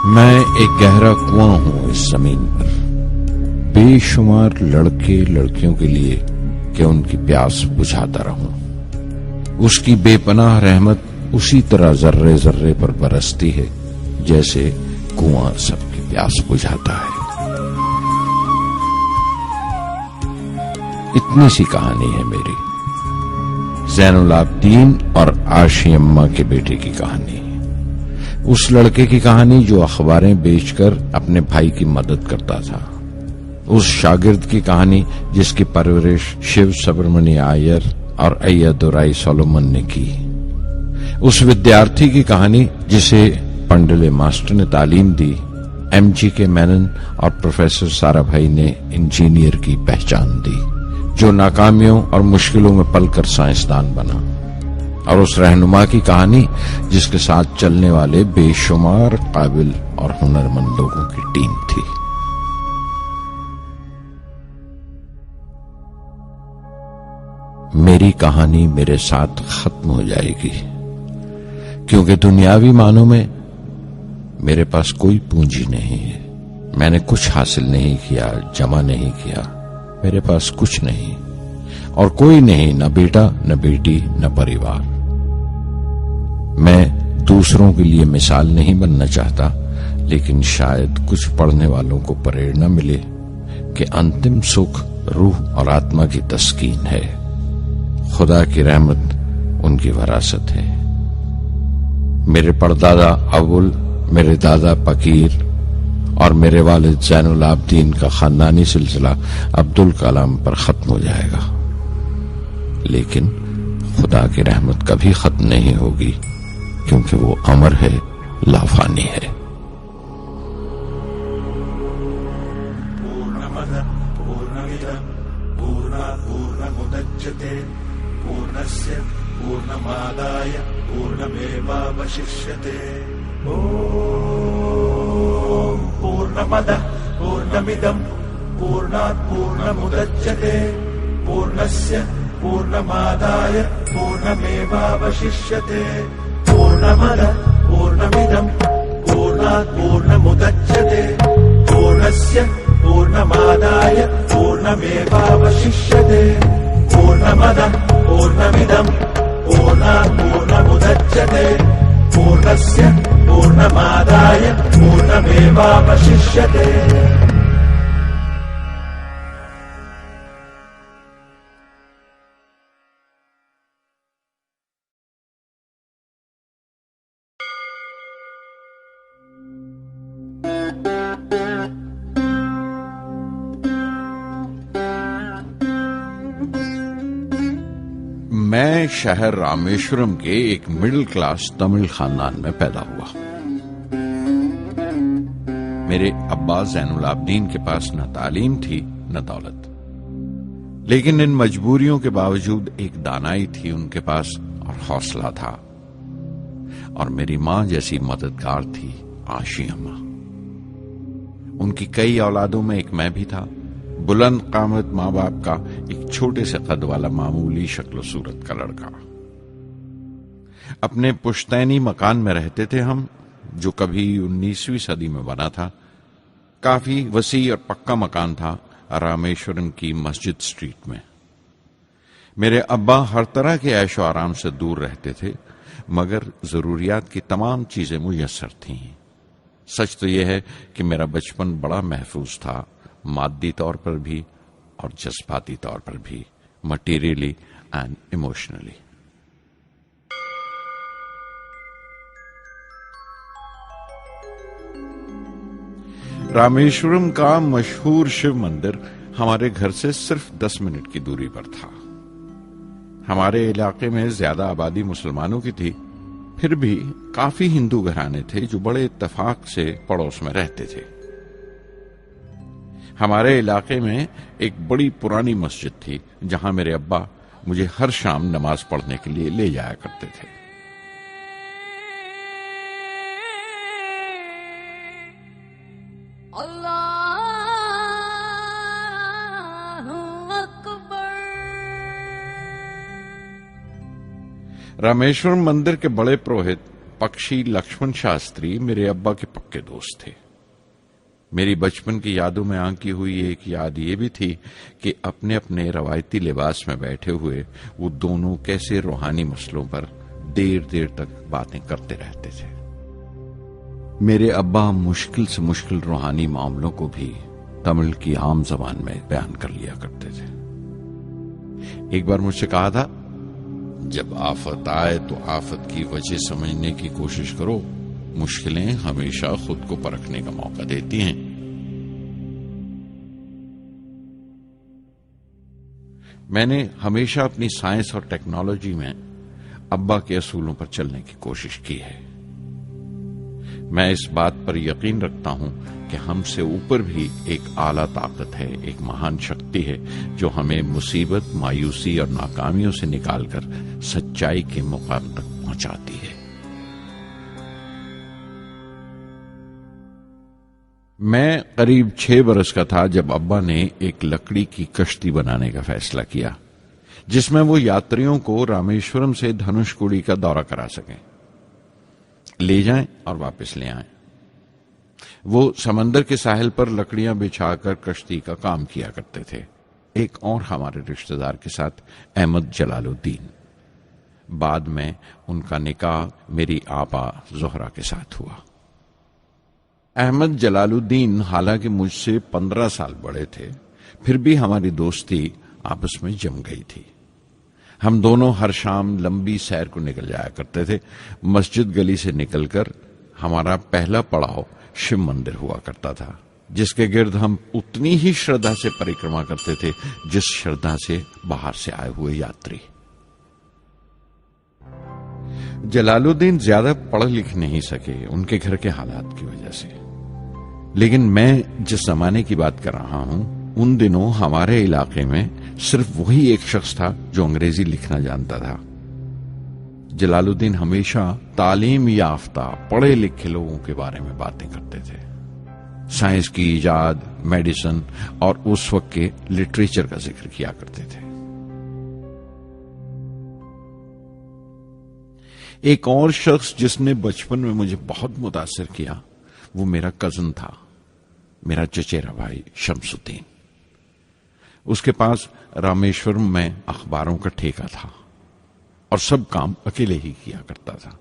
मैं एक गहरा कुआं हूं इस जमीन पर, बेशुमार लड़के लड़कियों के लिए कि उनकी प्यास बुझाता रहूं। उसकी बेपनाह रहमत उसी तरह जर्रे जर्रे पर बरसती है जैसे कुआं सबकी प्यास बुझाता है। इतनी सी कहानी है मेरी, ज़ैनुल आबदीन और आशी अम्मा के बेटे की कहानी। उस लड़के की कहानी जो अखबारें बेचकर अपने भाई की मदद करता था। उस शागिर्द की कहानी जिसकी परवरिश शिव सुब्रमण्य अय्यर और अय्यदुराई सोलोमन ने की। उस विद्यार्थी की कहानी जिसे पंडले मास्टर ने तालीम दी, MGK मेनन और प्रोफेसर साराभाई ने इंजीनियर की पहचान दी, जो नाकामियों और मुश्किलों में पलकर साइंसदान बना। और उस रहनुमा की कहानी जिसके साथ चलने वाले बेशुमार काबिल और हुनरमंद लोगों की टीम थी। मेरी कहानी मेरे साथ खत्म हो जाएगी, क्योंकि दुनियावी मानों में मेरे पास कोई पूंजी नहीं है। मैंने कुछ हासिल नहीं किया, जमा नहीं किया, मेरे पास कुछ नहीं और कोई नहीं, न बेटा न बेटी न परिवार। मैं दूसरों के लिए मिसाल नहीं बनना चाहता, लेकिन शायद कुछ पढ़ने वालों को प्रेरणा मिले कि अंतिम सुख रूह और आत्मा की तस्कीन है। खुदा की रहमत उनकी वरासत है। मेरे परदादा अबुल, मेरे दादा फकीर और मेरे वालिद ज़ैनुल आबदीन का खानदानी सिलसिला अब्दुल कलाम पर खत्म हो जाएगा, लेकिन खुदा की रहमत कभी खत्म नहीं होगी, क्योंकि वो अमर है, लाफानी है। पूर्णमद पूर्णमिदं पूर्णात् पूर्णमुदच्यते पूर्णस्य पूर्णमादाय पूर्णमेवावशिष्यते। ॐ पूर्णमद पूर्णमिदं पूर्णात् पूर्णमुदच्यते पूर्णस्य पूर्णमादाय पूर्णमेवावशिष्यते। पूर्णमद पूर्णमिदं पूर्णात् पूर्णमुदच्यते पूर्णस्य पूर्णमादाय पूर्णमेवावशिष्यते। पूर्णमद पूर्णमिदं पूर्णात् पूर्णमुदच्यते पूर्णस्य पूर्णमादाय पूर्णमेवावशिष्यते। मैं शहर रामेश्वरम के एक मिडिल क्लास तमिल खानदान में पैदा हुआ। मेरे अब्बा ज़ैनुल आबदीन के पास न तालीम थी न दौलत, लेकिन इन मजबूरियों के बावजूद एक दानाई थी उनके पास और हौसला था। और मेरी मां जैसी मददगार थी आशी अम्मा। उनकी कई औलादों में एक मैं भी था, बुलंद कामत माँ बाप का एक छोटे से कद वाला मामूली शक्ल सूरत का लड़का। अपने पुश्तैनी मकान में रहते थे हम, जो कभी 19वीं सदी में बना था। काफी वसी और पक्का मकान था रामेश्वरम की मस्जिद स्ट्रीट में। मेरे अब्बा हर तरह के ऐशो आराम से दूर रहते थे, मगर जरूरियात की तमाम चीजें मुयस्सर थीं। सच तो यह है कि मेरा बचपन बड़ा महफूज था, मादी तौर पर भी और जज्बाती तौर पर भी, मटीरियली एंड इमोशनली। रामेश्वरम का मशहूर शिव मंदिर हमारे घर से सिर्फ 10 मिनट की दूरी पर था। हमारे इलाके में ज्यादा आबादी मुसलमानों की थी, फिर भी काफी हिंदू घराने थे जो बड़े इत्तेफाक से पड़ोस में रहते थे। हमारे इलाके में एक बड़ी पुरानी मस्जिद थी, जहां मेरे अब्बा मुझे हर शाम नमाज पढ़ने के लिए ले जाया करते थे। रामेश्वरम मंदिर के बड़े पुरोहित पक्षी लक्ष्मण शास्त्री मेरे अब्बा के पक्के दोस्त थे। मेरी बचपन की यादों में आंकी हुई एक याद ये भी थी कि अपने अपने रवायती लिबास में बैठे हुए वो दोनों कैसे रूहानी मसलों पर देर देर तक बातें करते रहते थे। मेरे अब्बा मुश्किल से मुश्किल रूहानी मामलों को भी तमिल की आम जबान में बयान कर लिया करते थे। एक बार मुझसे कहा था, जब आफत आए तो आफत की वजह समझने की कोशिश करो, मुश्किलें हमेशा खुद को परखने का मौका देती हैं। मैंने हमेशा अपनी साइंस और टेक्नोलॉजी में अब्बा के असूलों पर चलने की कोशिश की है। मैं इस बात पर यकीन रखता हूं कि हमसे ऊपर भी एक आला ताकत है, एक महान शक्ति है जो हमें मुसीबत, मायूसी और नाकामियों से निकालकर सच्चाई के मुकाम तक पहुंचाती है। मैं करीब 6 बरस का था जब अब्बा ने एक लकड़ी की कश्ती बनाने का फैसला किया, जिसमें वो यात्रियों को रामेश्वरम से धनुषकोडी का दौरा करा सकें, ले जाएं और वापस ले आएं। वो समंदर के साहिल पर लकड़ियां बिछाकर कश्ती का काम किया करते थे, एक और हमारे रिश्तेदार के साथ, अहमद जलालुद्दीन। बाद में उनका निकाह मेरी आपा जोहरा के साथ हुआ। अहमद जलालुद्दीन हालांकि मुझसे 15 साल बड़े थे, फिर भी हमारी दोस्ती आपस में जम गई थी। हम दोनों हर शाम लंबी सैर को निकल जाया करते थे। मस्जिद गली से निकलकर हमारा पहला पड़ाव शिव मंदिर हुआ करता था, जिसके गिर्द हम उतनी ही श्रद्धा से परिक्रमा करते थे जिस श्रद्धा से बाहर से आए हुए यात्री। जलालुद्दीन ज्यादा पढ़ लिख नहीं सके उनके घर के हालात की वजह से, लेकिन मैं जिस जमाने की बात कर रहा हूं, उन दिनों हमारे इलाके में सिर्फ वही एक शख्स था जो अंग्रेजी लिखना जानता था। जलालुद्दीन हमेशा तालीम याफ्ता पढ़े लिखे लोगों के बारे में बातें करते थे, साइंस की इजाद, मेडिसिन और उस वक्त के लिटरेचर का जिक्र किया करते थे। एक और शख्स जिसने बचपन में मुझे बहुत मुतासिर किया वो मेरा कजन था, मेरा चचेरा भाई शमसुद्दीन। उसके पास रामेश्वरम में अखबारों का ठेका था और सब काम अकेले ही किया करता था।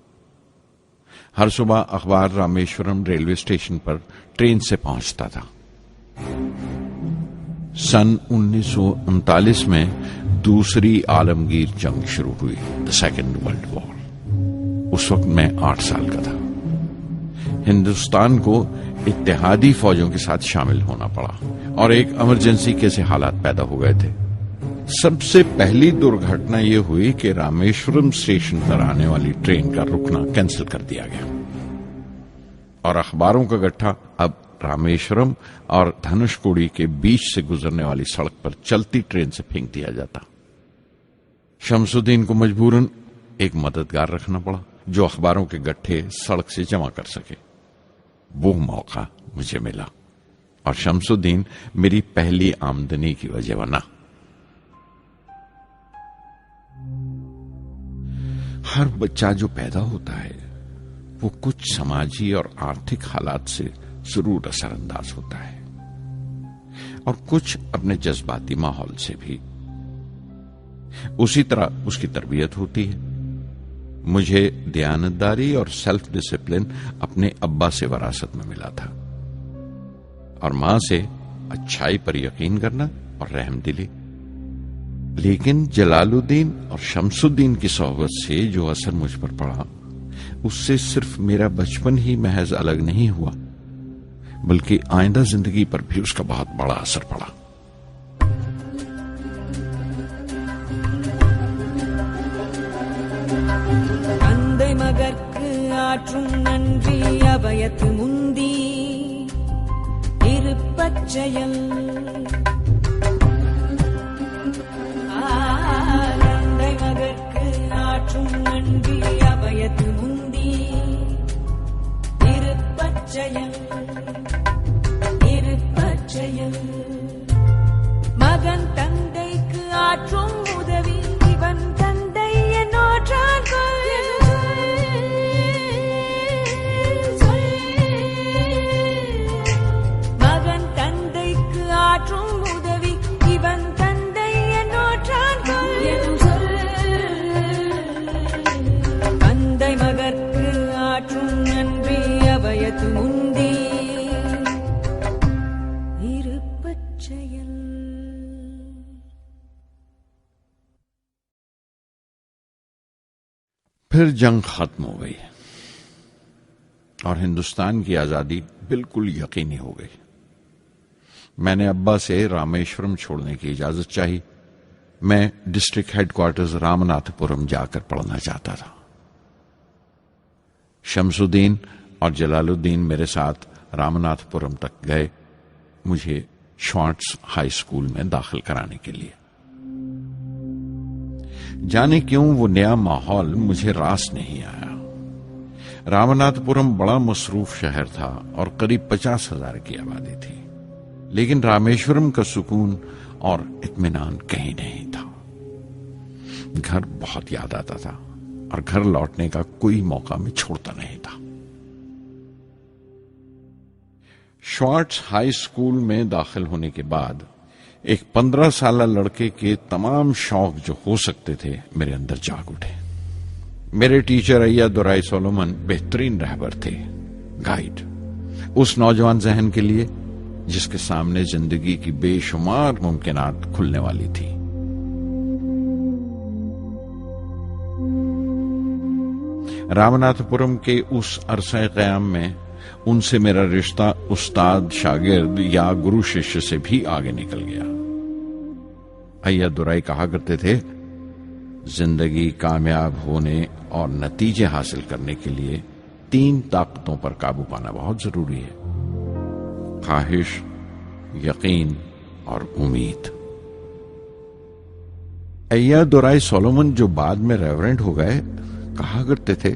हर सुबह अखबार रामेश्वरम रेलवे स्टेशन पर ट्रेन से पहुंचता था। सन 1939 में दूसरी आलमगीर जंग शुरू हुई, द सेकेंड वर्ल्ड वॉर। उस वक्त मैं 8 साल का था। हिंदुस्तान को इत्तेहादी फौजों के साथ शामिल होना पड़ा और एक इमरजेंसी के हालात पैदा हो गए थे। सबसे पहली दुर्घटना यह हुई कि रामेश्वरम स्टेशन पर आने वाली ट्रेन का रुकना कैंसिल कर दिया गया और अखबारों का गट्ठा अब रामेश्वरम और धनुषकोडी के बीच से गुजरने वाली सड़क पर चलती ट्रेन से फेंक दिया जाता। शमसुद्दीन को मजबूरन एक मददगार रखना पड़ा जो अखबारों के गट्ठे सड़क से जमा कर सके। वो मौका मुझे मिला और शमसुद्दीन मेरी पहली आमदनी की वजह बना। हर बच्चा जो पैदा होता है वो कुछ समाजी और आर्थिक हालात से जरूर असरअंदाज होता है और कुछ अपने जज्बाती माहौल से भी। उसी तरह उसकी तरबियत होती है। मुझे दयानतदारी और सेल्फ डिसिप्लिन अपने अब्बा से विरासत में मिला था और मां से अच्छाई पर यकीन करना और रहमदिली। लेकिन जलालुद्दीन और शमसुद्दीन की सोहबत से जो असर मुझ पर पड़ा, उससे सिर्फ मेरा बचपन ही महज अलग नहीं हुआ, बल्कि आइंदा जिंदगी पर भी उसका बहुत बड़ा असर पड़ा। தந்தை மகற்கு ஆற்றும் நன்றி அபயத்து முந்தி இருப்பச்செயல். தந்தை மகற்கு ஆற்றும் நன்றி அபயத்து முந்தி இருப்பச்செயல். இருப்பச்செயல். மகன் தந்தைக்கு ஆற்றும் உதவி இவன் தந்தை என்னோற்றான் கொல். அபயத்து முந்தி இருப்பச்செயல். फिर जंग खत्म हो गई और हिंदुस्तान की आजादी बिल्कुल यकीनी हो गई। मैंने अब्बा से रामेश्वरम छोड़ने की इजाजत चाही। मैं डिस्ट्रिक्ट हेडक्वार्टर्स रामनाथपुरम जाकर पढ़ना चाहता था। शमसुद्दीन और जलालुद्दीन मेरे साथ रामनाथपुरम तक गए मुझे श्वार्ट्ज हाई स्कूल में दाखिल कराने के लिए। जाने क्यों वो नया माहौल मुझे रास नहीं आया। रामनाथपुरम बड़ा मसरूफ शहर था और करीब 50,000 की आबादी थी, लेकिन रामेश्वरम का सुकून और इत्मीनान कहीं नहीं था। घर बहुत याद आता था और घर लौटने का कोई मौका मैं छोड़ता नहीं था। श्वार्ट्ज हाई स्कूल में दाखिल होने के बाद एक 15 साल लड़के के तमाम शौक जो हो सकते थे मेरे अंदर जाग उठे। मेरे टीचर अय्यादुराई सोलोमन बेहतरीन रहबर थे, गाइड, उस नौजवान जहन के लिए जिसके सामने जिंदगी की बेशुमार मुमकिनात खुलने वाली थी। रामनाथपुरम के उस अरसे क़याम में उनसे मेरा रिश्ता उस्ताद शागिर्द या गुरु शिष्य से भी आगे निकल गया। अय्यादुराई कहा करते थे, जिंदगी कामयाब होने और नतीजे हासिल करने के लिए 3 ताकतों पर काबू पाना बहुत जरूरी है: ख्वाहिश, यकीन और उम्मीद। अय्यादुराई सोलोमन, जो बाद में रेवरेंड हो गए, कहा करते थे,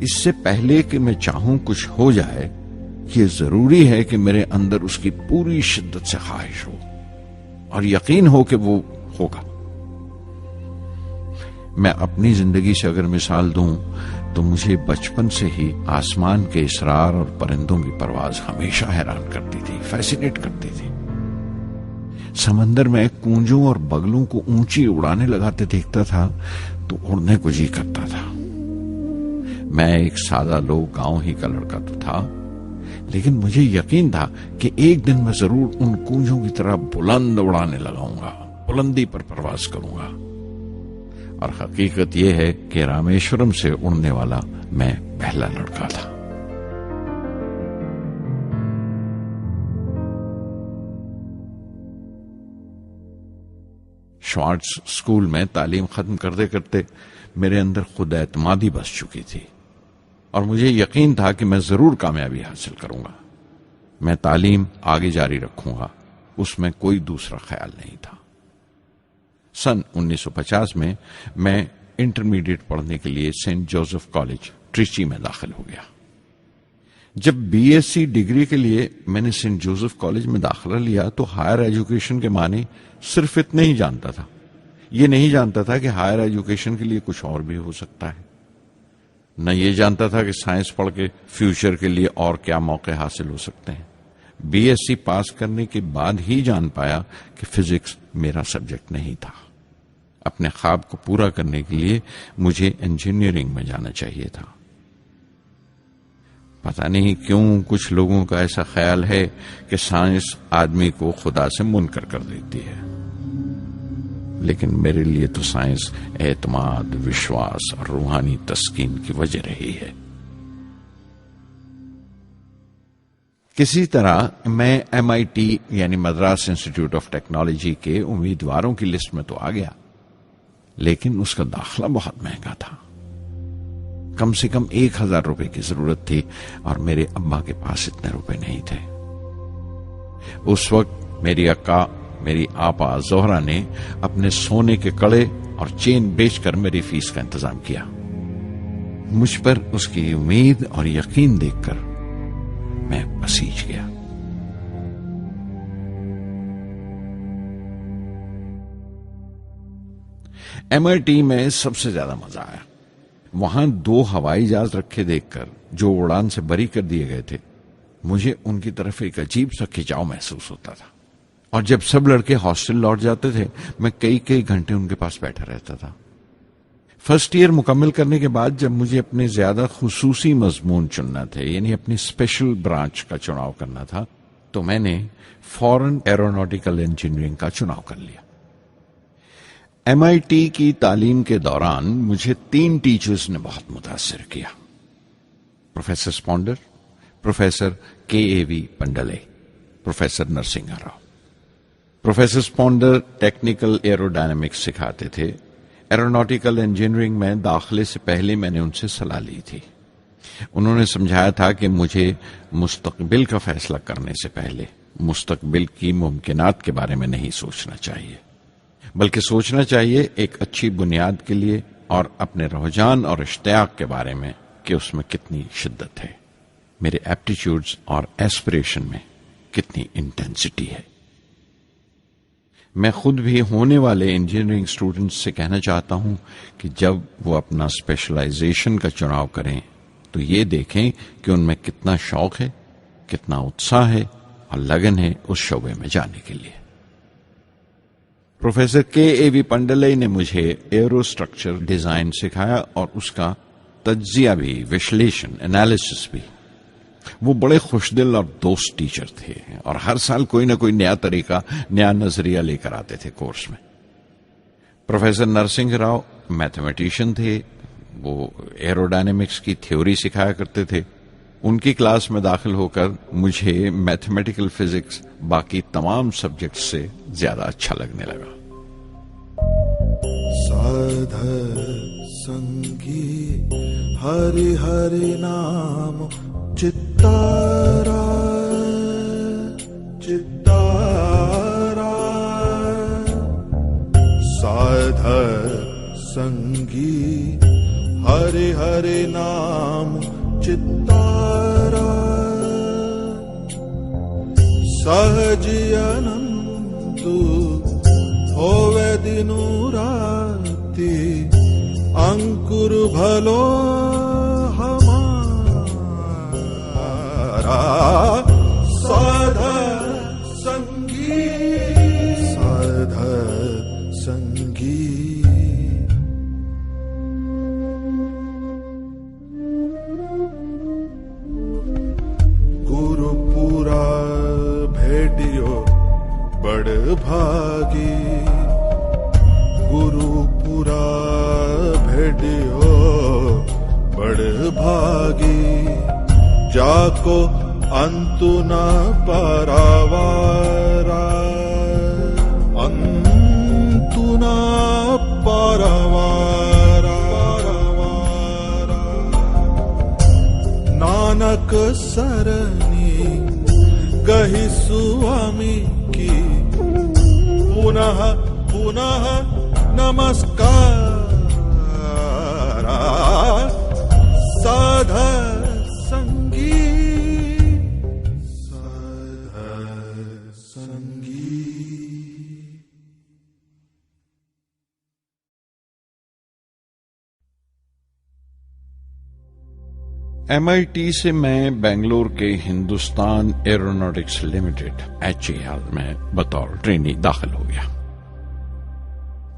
इससे पहले कि मैं चाहूं कुछ हो जाए, ये जरूरी है कि मेरे अंदर उसकी पूरी शिद्दत से ख्वाहिश हो और यकीन हो कि वो होगा। मैं अपनी जिंदगी से अगर मिसाल दूं तो मुझे बचपन से ही आसमान के इसरार और परिंदों की परवाज हमेशा हैरान करती थी, फैसिनेट करती थी। समंदर में कूंजों और बगलों को ऊंची उड़ाने लगाते देखता था तो उड़ने को जी करता था। मैं एक सादा लोग गांव ही का लड़का तो था, लेकिन मुझे यकीन था कि एक दिन मैं जरूर उन कूंजों की तरह बुलंद उड़ाने लगाऊंगा, बुलंदी पर परवाज करूंगा। और हकीकत यह है कि रामेश्वरम से उड़ने वाला मैं पहला लड़का था। श्वार्ट्ज स्कूल में तालीम खत्म करते करते मेरे अंदर खुद एतमादी बस चुकी थी और मुझे यकीन था कि मैं जरूर कामयाबी हासिल करूंगा। मैं तालीम आगे जारी रखूंगा, उसमें कोई दूसरा ख्याल नहीं था। सन 1950 में मैं इंटरमीडिएट पढ़ने के लिए सेंट जोसेफ कॉलेज ट्रिची में दाखिल हो गया। जब बीएससी डिग्री के लिए मैंने सेंट जोसेफ कॉलेज में दाखिला लिया तो हायर एजुकेशन के माने सिर्फ इतने ही जानता था। ये नहीं जानता था कि हायर एजुकेशन के लिए कुछ और भी हो सकता है। न ये जानता था कि साइंस पढ़ के फ्यूचर के लिए और क्या मौके हासिल हो सकते हैं। बीएससी पास करने के बाद ही जान पाया कि फिजिक्स मेरा सब्जेक्ट नहीं था। अपने ख्वाब को पूरा करने के लिए मुझे इंजीनियरिंग में जाना चाहिए था। पता नहीं क्यों कुछ लोगों का ऐसा ख्याल है कि साइंस आदमी को खुदा से मुनकर कर देती है, लेकिन मेरे लिए तो साइंस एतमाद, विश्वास और रूहानी तस्कीन की वजह रही है। किसी तरह मैं MIT यानी मद्रास इंस्टीट्यूट ऑफ टेक्नोलॉजी के उम्मीदवारों की लिस्ट में तो आ गया, लेकिन उसका दाखिला बहुत महंगा था। कम से कम 1,000 रुपए की जरूरत थी और मेरे अब्बा के पास इतने रुपए नहीं थे। उस वक्त मेरी अक्का, मेरी आपा जोहरा ने अपने सोने के कड़े और चेन बेचकर मेरी फीस का इंतजाम किया। मुझ पर उसकी उम्मीद और यकीन देखकर मैं पसीज गया। MIT में सबसे ज्यादा मजा आया। वहां 2 हवाई जहाज रखे देखकर जो उड़ान से बरी कर दिए गए थे, मुझे उनकी तरफ एक अजीब सा खिंचाव महसूस होता था। और जब सब लड़के हॉस्टल लौट जाते थे, मैं कई कई घंटे उनके पास बैठा रहता था। फर्स्ट ईयर मुकम्मल करने के बाद जब मुझे अपने ज्यादा खुसूसी मजमून चुनना थे, यानी अपनी स्पेशल ब्रांच का चुनाव करना था, तो मैंने फॉरेन एरोनॉटिकल इंजीनियरिंग का चुनाव कर लिया। MIT की तालीम के दौरान मुझे 3 टीचर्स ने बहुत मुतासिर किया। Professor Sponder, professor KAV Pandalai, professor Narasimha Rao. Professor Sponder technical aerodynamics सिखाते थे। एरोनॉटिकल इंजीनियरिंग में दाखिले से पहले मैंने उनसे सलाह ली थी। उन्होंने समझाया था कि मुझे मुस्तकबिल का फैसला करने से पहले मुस्तकबिल की मुमकिनात के बारे में नहीं सोचना चाहिए, बल्कि सोचना चाहिए एक अच्छी बुनियाद के लिए और अपने रुझान और इश्तियाक के बारे में कि उसमें कितनी शिद्दत है, मेरे एप्टीट्यूड्स और एस्पिरेशन में कितनी इंटेंसिटी है। मैं खुद भी होने वाले इंजीनियरिंग स्टूडेंट्स से कहना चाहता हूं कि जब वो अपना स्पेशलाइजेशन का चुनाव करें तो ये देखें कि उनमें कितना शौक है, कितना उत्साह है और लगन है उस शोबे में जाने के लिए। प्रोफेसर KAV पंडले ने मुझे एरोस्ट्रक्चर डिजाइन सिखाया और उसका तज्जिया भी, विश्लेषण, एनालिसिस भी। वो बड़े खुशदिल और दोस्त टीचर थे और हर साल कोई ना कोई नया तरीका, नया नजरिया लेकर आते थे कोर्स में। प्रोफेसर नरसिंह राव मैथमेटिशियन थे। वो एरोडायनेमिक्स की थ्योरी सिखाया करते थे। उनकी क्लास में दाखिल होकर मुझे मैथमेटिकल फिजिक्स बाकी तमाम सब्जेक्ट से ज्यादा अच्छा लगने लगा। साध संगी हरि हरि नाम चित्तारा चित्तारा, साध संगी हरि हरि नाम चित्तारा, सहज अनंतु होवे दिनु राति, अंकुर भलो साध संगी साध संगी। गुरुपुरा भेटियो बड़ भागी, गुरुपुरा भेटियो बड़ भागी, जाको अंतु न पारावारा, अंतु न पारावारा, नानक सरनी कही स्वामी की, पुनः पुनः नमस्कार। साध संगी साध संगी। MIT से मैं बेंगलोर के हिंदुस्तान एरोनॉटिक्स लिमिटेड HAL में बतौर ट्रेनी दाखिल हो गया।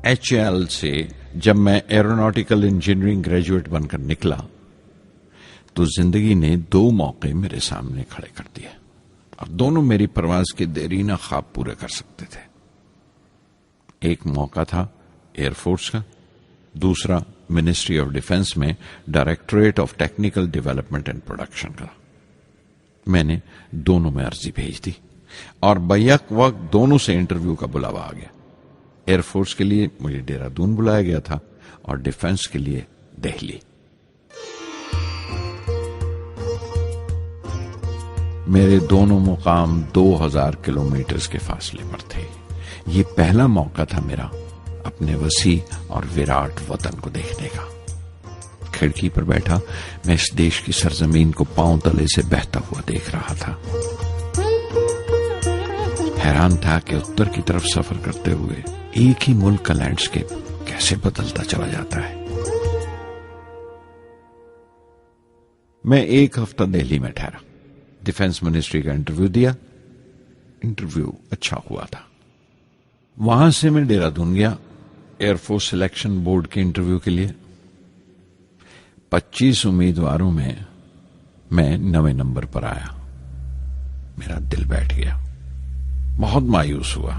HAL से जब मैं एरोनॉटिकल इंजीनियरिंग ग्रेजुएट बनकर निकला तो जिंदगी ने 2 मौके मेरे सामने खड़े कर दिए और दोनों मेरी परवाज के देरीना ख्वाब पूरे कर सकते थे। एक मौका था एयरफोर्स का, दूसरा मिनिस्ट्री ऑफ डिफेंस में directorate of technical development and production का। मैंने दोनों में अर्जी भेज दी और बैक वक्त दोनों से इंटरव्यू का बुलावा आ गया। एयरफोर्स के लिए मुझे देहरादून बुलाया गया था और डिफेंस के लिए दिल्ली। मेरे दोनों मुकाम 2000 किलोमीटर के फासले पर थे। ये पहला मौका था मेरा अपने वसी और विराट वतन को देखने का। खिड़की पर बैठा मैं इस देश की सरजमीन को पांव तले से बहता हुआ देख रहा था। हैरान था कि उत्तर की तरफ सफर करते हुए एक ही मुल्क का लैंडस्केप कैसे बदलता चला जाता है। मैं 1 हफ्ता दिल्ली में ठहरा, डिफेंस मिनिस्ट्री का इंटरव्यू दिया। इंटरव्यू अच्छा हुआ था। वहां से मैं देहरादून गया एयरफोर्स सिलेक्शन बोर्ड के इंटरव्यू के लिए। 25 उम्मीदवारों में मैं 9वें नंबर पर आया। मेरा दिल बैठ गया, बहुत मायूस हुआ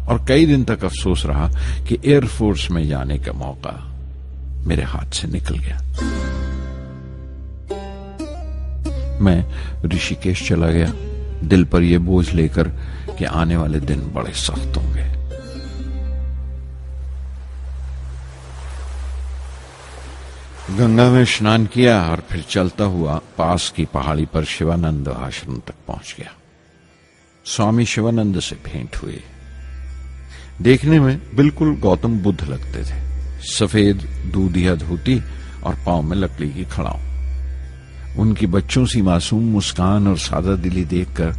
और कई दिन तक अफसोस रहा कि एयरफोर्स में जाने का मौका मेरे हाथ से निकल गया। मैं ऋषिकेश चला गया, दिल पर यह बोझ लेकर कि आने वाले दिन बड़े सख्त होंगे। गंगा में स्नान किया और फिर चलता हुआ पास की पहाड़ी पर शिवानंद आश्रम तक पहुंच गया। स्वामी शिवानंद से भेंट हुई। देखने में बिल्कुल गौतम बुद्ध लगते थे, सफेद दूधिया धोती और पांव में लकड़ी की खड़ाऊ। उनकी बच्चों सी मासूम मुस्कान और सादा दिली देखकर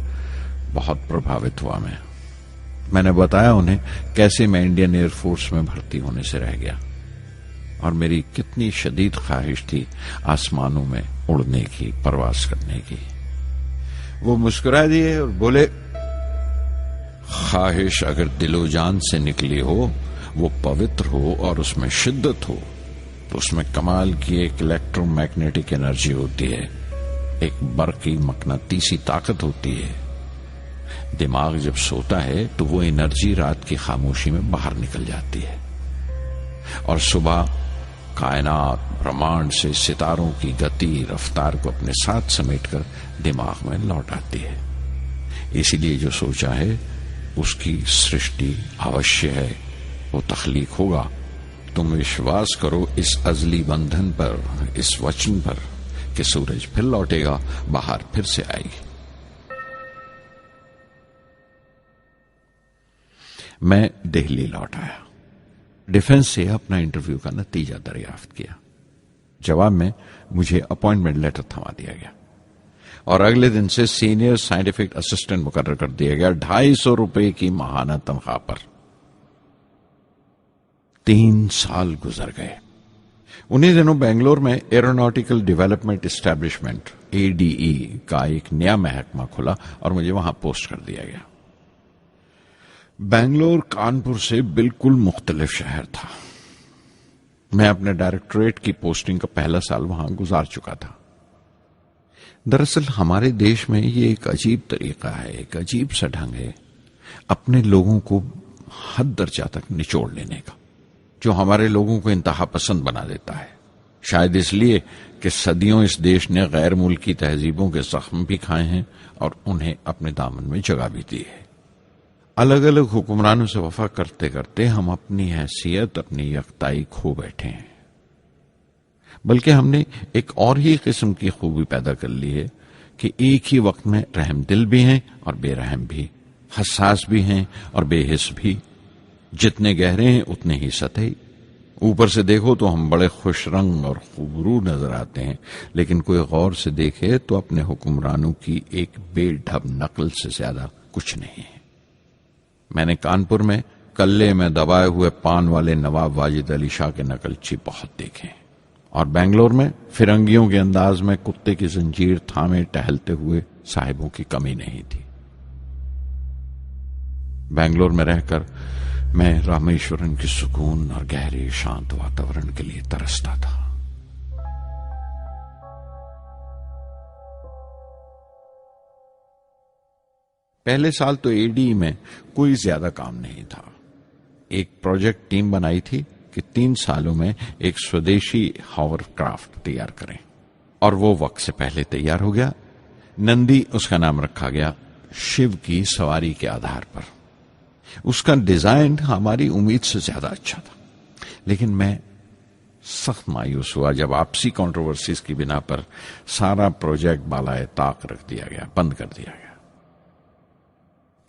बहुत प्रभावित हुआ मैंने बताया उन्हें कैसे मैं इंडियन एयरफोर्स में भर्ती होने से रह गया और मेरी कितनी शदीद ख्वाहिश थी आसमानों में उड़ने की, परवास करने की। वो मुस्कुरा दिए और बोले, ख्वाहिश अगर दिलो जान से निकली हो, वो पवित्र हो और उसमें शिद्दत हो, तो उसमें कमाल की एक इलेक्ट्रोमैग्नेटिक एनर्जी होती है, एक बरकी मकनातीसी ताकत होती है। दिमाग जब सोता है तो वो एनर्जी रात की खामोशी में बाहर निकल जाती है और सुबह कायनात ब्रह्मांड से सितारों की गति रफ्तार को अपने साथ समेटकर दिमाग में लौट आती है। इसीलिए जो सोचा है उसकी सृष्टि अवश्य है, वो तख्लीक होगा। तुम विश्वास करो इस अजली बंधन पर, इस वचन पर कि सूरज फिर लौटेगा, बाहर फिर से आएगी। मैं दिल्ली लौट आया, डिफेंस से अपना इंटरव्यू का नतीजा दरियाफ्त किया। जवाब में मुझे अपॉइंटमेंट लेटर थमा दिया गया और अगले दिन से सीनियर साइंटिफिक असिस्टेंट मुकर्रर कर दिया गया, 250 रुपए की माहाना तनख्वाह पर। 3 साल गुजर गए। उन्हीं दिनों बेंगलोर में एरोनॉटिकल डेवलपमेंट एस्टेब्लिशमेंट ADE का एक नया महकमा खुला और मुझे वहां पोस्ट कर दिया गया। बेंगलोर कानपुर से बिल्कुल मुख्तलिफ शहर था। मैं अपने डायरेक्टोरेट की पोस्टिंग का पहला साल वहां गुजार चुका था। दरअसल हमारे देश में ये एक अजीब तरीका है, एक अजीब सा ढंग है अपने लोगों को हद दर्जा तक निचोड़ लेने का, जो हमारे लोगों को इंतहा पसंद बना देता है। शायद इसलिए कि सदियों इस देश ने गैर मुल्की तहजीबों के जख्म भी खाए हैं और उन्हें अपने दामन में जगह भी दी है। अलग अलग हुक्मरानों से वफा करते करते हम अपनी हैसियत, अपनी यकताई खो बैठे हैं। बल्कि हमने एक और ही किस्म की खूबी पैदा कर ली है कि एक ही वक्त में रहम दिल भी हैं और बेरहम भी, हसास भी हैं और बेहिस भी। जितने गहरे हैं उतने ही सतही। ऊपर से देखो तो हम बड़े खुश रंग और खूबरू नजर आते हैं, लेकिन कोई गौर से देखे तो अपने हुक्मरानों की एक बेढब नकल से ज्यादा कुछ नहीं है। मैंने कानपुर में कल्ले में दबाए हुए पान वाले नवाब वाजिद अली शाह के नकलची बहुत देखे और बेंगलोर में फिरंगियों के अंदाज में कुत्ते की जंजीर थामे टहलते हुए साहिबों की कमी नहीं थी। बेंगलोर में रहकर मैं रामेश्वरम की सुकून और गहरे शांत वातावरण के लिए तरसता था। पहले साल तो ADE में कोई ज्यादा काम नहीं था। एक प्रोजेक्ट टीम बनाई थी कि 3 सालों में एक स्वदेशी हॉवरक्राफ्ट तैयार करें और वो वक्त से पहले तैयार हो गया। नंदी उसका नाम रखा गया, शिव की सवारी के आधार पर। उसका डिजाइन हमारी उम्मीद से ज्यादा अच्छा था, लेकिन मैं सख्त मायूस हुआ जब आपसी कंट्रोवर्सीज की बिना पर सारा प्रोजेक्ट बालाए ताक रख दिया गया, बंद कर दिया गया।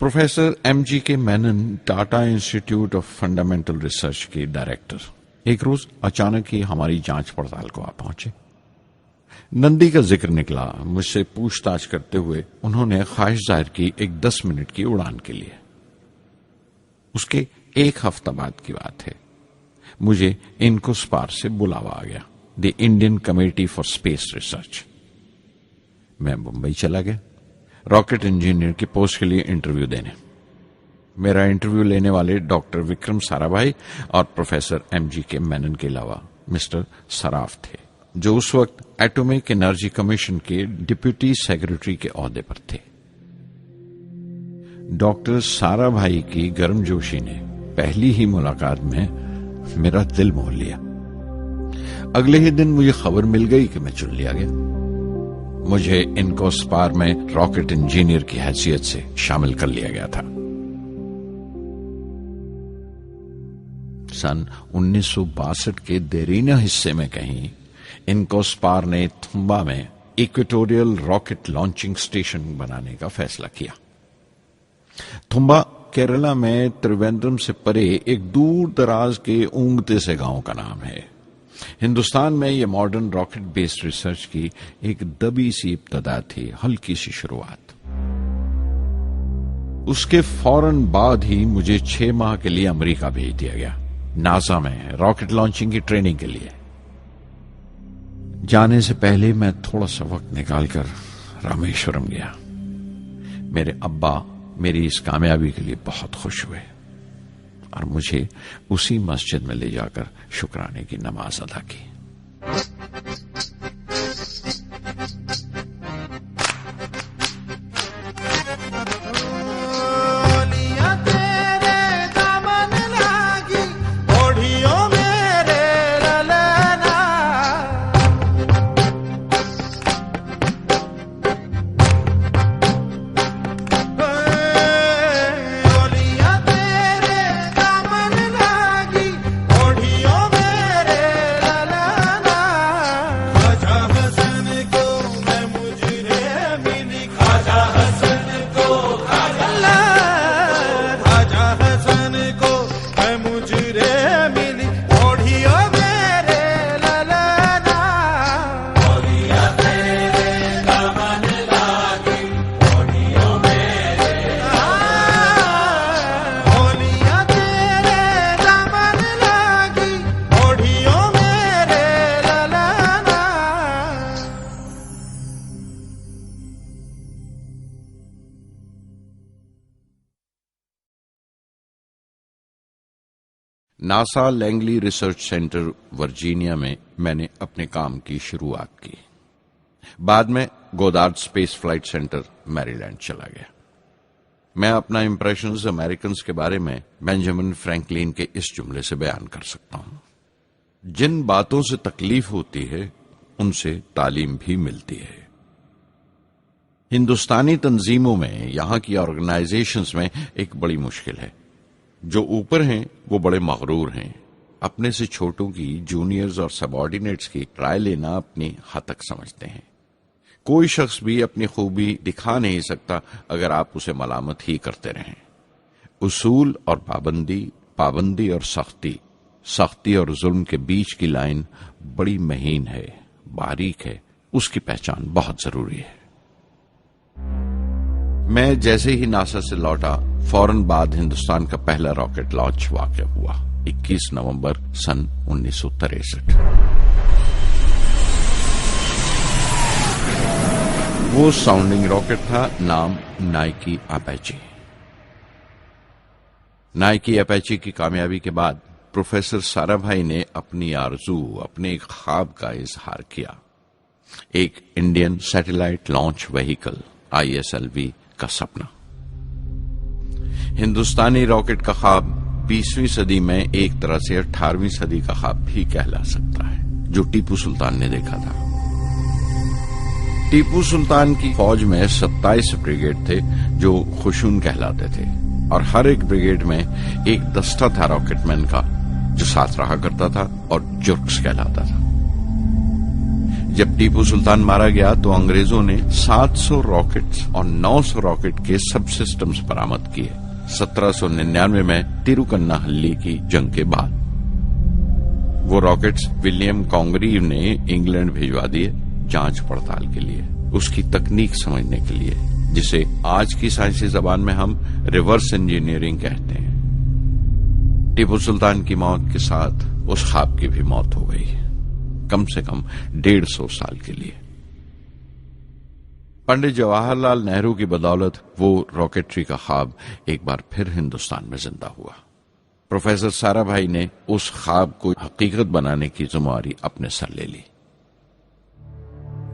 Professor MGK Menon, Tata institute of fundamental research के डायरेक्टर, एक रोज अचानक ही हमारी जांच पड़ताल को आ पहुंचे। नंदी का जिक्र निकला। मुझसे पूछताछ करते हुए उन्होंने ख्वाहिश जाहिर की एक 10 मिनट की उड़ान के लिए। उसके 1 हफ्ता बाद की बात है, मुझे इनकोस्पार से बुलावा आ गया, the Indian committee for space research. मैं मुंबई चला गया रॉकेट इंजीनियर की पोस्ट के लिए इंटरव्यू देने। मेरा इंटरव्यू लेने वाले डॉक्टर विक्रम साराभाई और प्रोफेसर MGK मेनन के अलावा मिस्टर सराफ थे जो उस वक्त एटॉमिक एनर्जी कमीशन के डिप्टी सेक्रेटरी के ओहदे पर थे। डॉक्टर साराभाई की गर्मजोशी ने पहली ही मुलाकात में मेरा दिल मोह लिया। अगले ही दिन मुझे खबर मिल गई कि मैं चुन लिया गया। मुझे इनकोस्पार में रॉकेट इंजीनियर की हैसियत से शामिल कर लिया गया था। सन 1962 के देरीना हिस्से में कहीं इनकोस्पार ने थुम्बा में इक्वेटोरियल रॉकेट लॉन्चिंग स्टेशन बनाने का फैसला किया। थुम्बा केरला में त्रिवेंद्रम से परे एक दूर दराज के ऊंगते से गांव का नाम है। हिंदुस्तान में यह मॉडर्न रॉकेट बेस्ड रिसर्च की एक दबी सी इब्तदा थी, हल्की सी शुरुआत। उसके फौरन बाद ही मुझे 6 माह के लिए अमेरिका भेज दिया गया, नासा में रॉकेट लॉन्चिंग की ट्रेनिंग के लिए। जाने से पहले मैं थोड़ा सा वक्त निकालकर रामेश्वरम गया। मेरे अब्बा मेरी इस कामयाबी के लिए बहुत खुश हुए और मुझे उसी मस्जिद में ले जाकर शुक्राने की नमाज अदा की। NASA Langley research centre Virginia में मैंने अपने काम की शुरुआत की। बाद में Goddard space flight centre Maryland चला गया। मैं अपना इंप्रेशंस अमेरिकन्स के बारे में बेंजामिन फ्रैंकलिन के इस जुमले से बयान कर सकता हूं, जिन बातों से तकलीफ होती है उनसे तालीम भी मिलती है। हिंदुस्तानी तंजीमों में, यहां की ऑर्गेनाइजेशंस में एक बड़ी मुश्किल है। जो ऊपर हैं वो बड़े मगरूर हैं, अपने से छोटों की, जूनियर्स और सबऑर्डिनेट्स की राय लेना अपनी हतक समझते हैं। कोई शख्स भी अपनी खूबी दिखा नहीं सकता अगर आप उसे मलामत ही करते रहें। उसूल और पाबंदी, पाबंदी और सख्ती, सख्ती और जुल्म के बीच की लाइन बड़ी महीन है, बारीक है, उसकी पहचान बहुत जरूरी है। मैं जैसे ही नासा से लौटा, फौरन बाद हिंदुस्तान का पहला रॉकेट लॉन्च वाक़या हुआ 21 नवंबर सन 1963। वो साउंडिंग रॉकेट था, नाम नाइकी अपैची। नाइकी अपैची की कामयाबी के बाद प्रोफेसर साराभाई ने अपनी आरजू, अपने एक ख्वाब का इजहार किया, एक Indian satellite launch vehicle ISLV का सपना। हिंदुस्तानी रॉकेट का ख्वाब 20वीं सदी में एक तरह से 18वीं सदी का ख्वाब भी कहला सकता है, जो टीपू सुल्तान ने देखा था। टीपू सुल्तान की फौज में 27 ब्रिगेड थे जो खुशून कहलाते थे, और हर एक ब्रिगेड में एक दस्ता था रॉकेटमैन का जो साथ रहा करता था और जुर्क्स कहलाता था। जब टीपू सुल्तान मारा गया तो अंग्रेजों ने 700 रॉकेट्स और 900 रॉकेट के सब सिस्टम्स बरामद किए 1799 में तिरुकन्नाहल्ली की जंग के बाद। वो रॉकेट्स विलियम कॉन्गरीव ने इंग्लैंड भिजवा दिए जांच पड़ताल के लिए, उसकी तकनीक समझने के लिए, जिसे आज की साइंसी जबान में हम रिवर्स इंजीनियरिंग कहते हैं। टीपू सुल्तान की मौत के साथ उस ख्वाब की भी मौत हो गई, कम से कम 150 साल के लिए। पंडित जवाहरलाल नेहरू की बदौलत वो रॉकेटरी का ख्वाब एक बार फिर हिंदुस्तान में जिंदा हुआ। प्रोफेसर साराभाई ने उस ख्वाब को हकीकत बनाने की जिम्मेदारी अपने सर ले ली।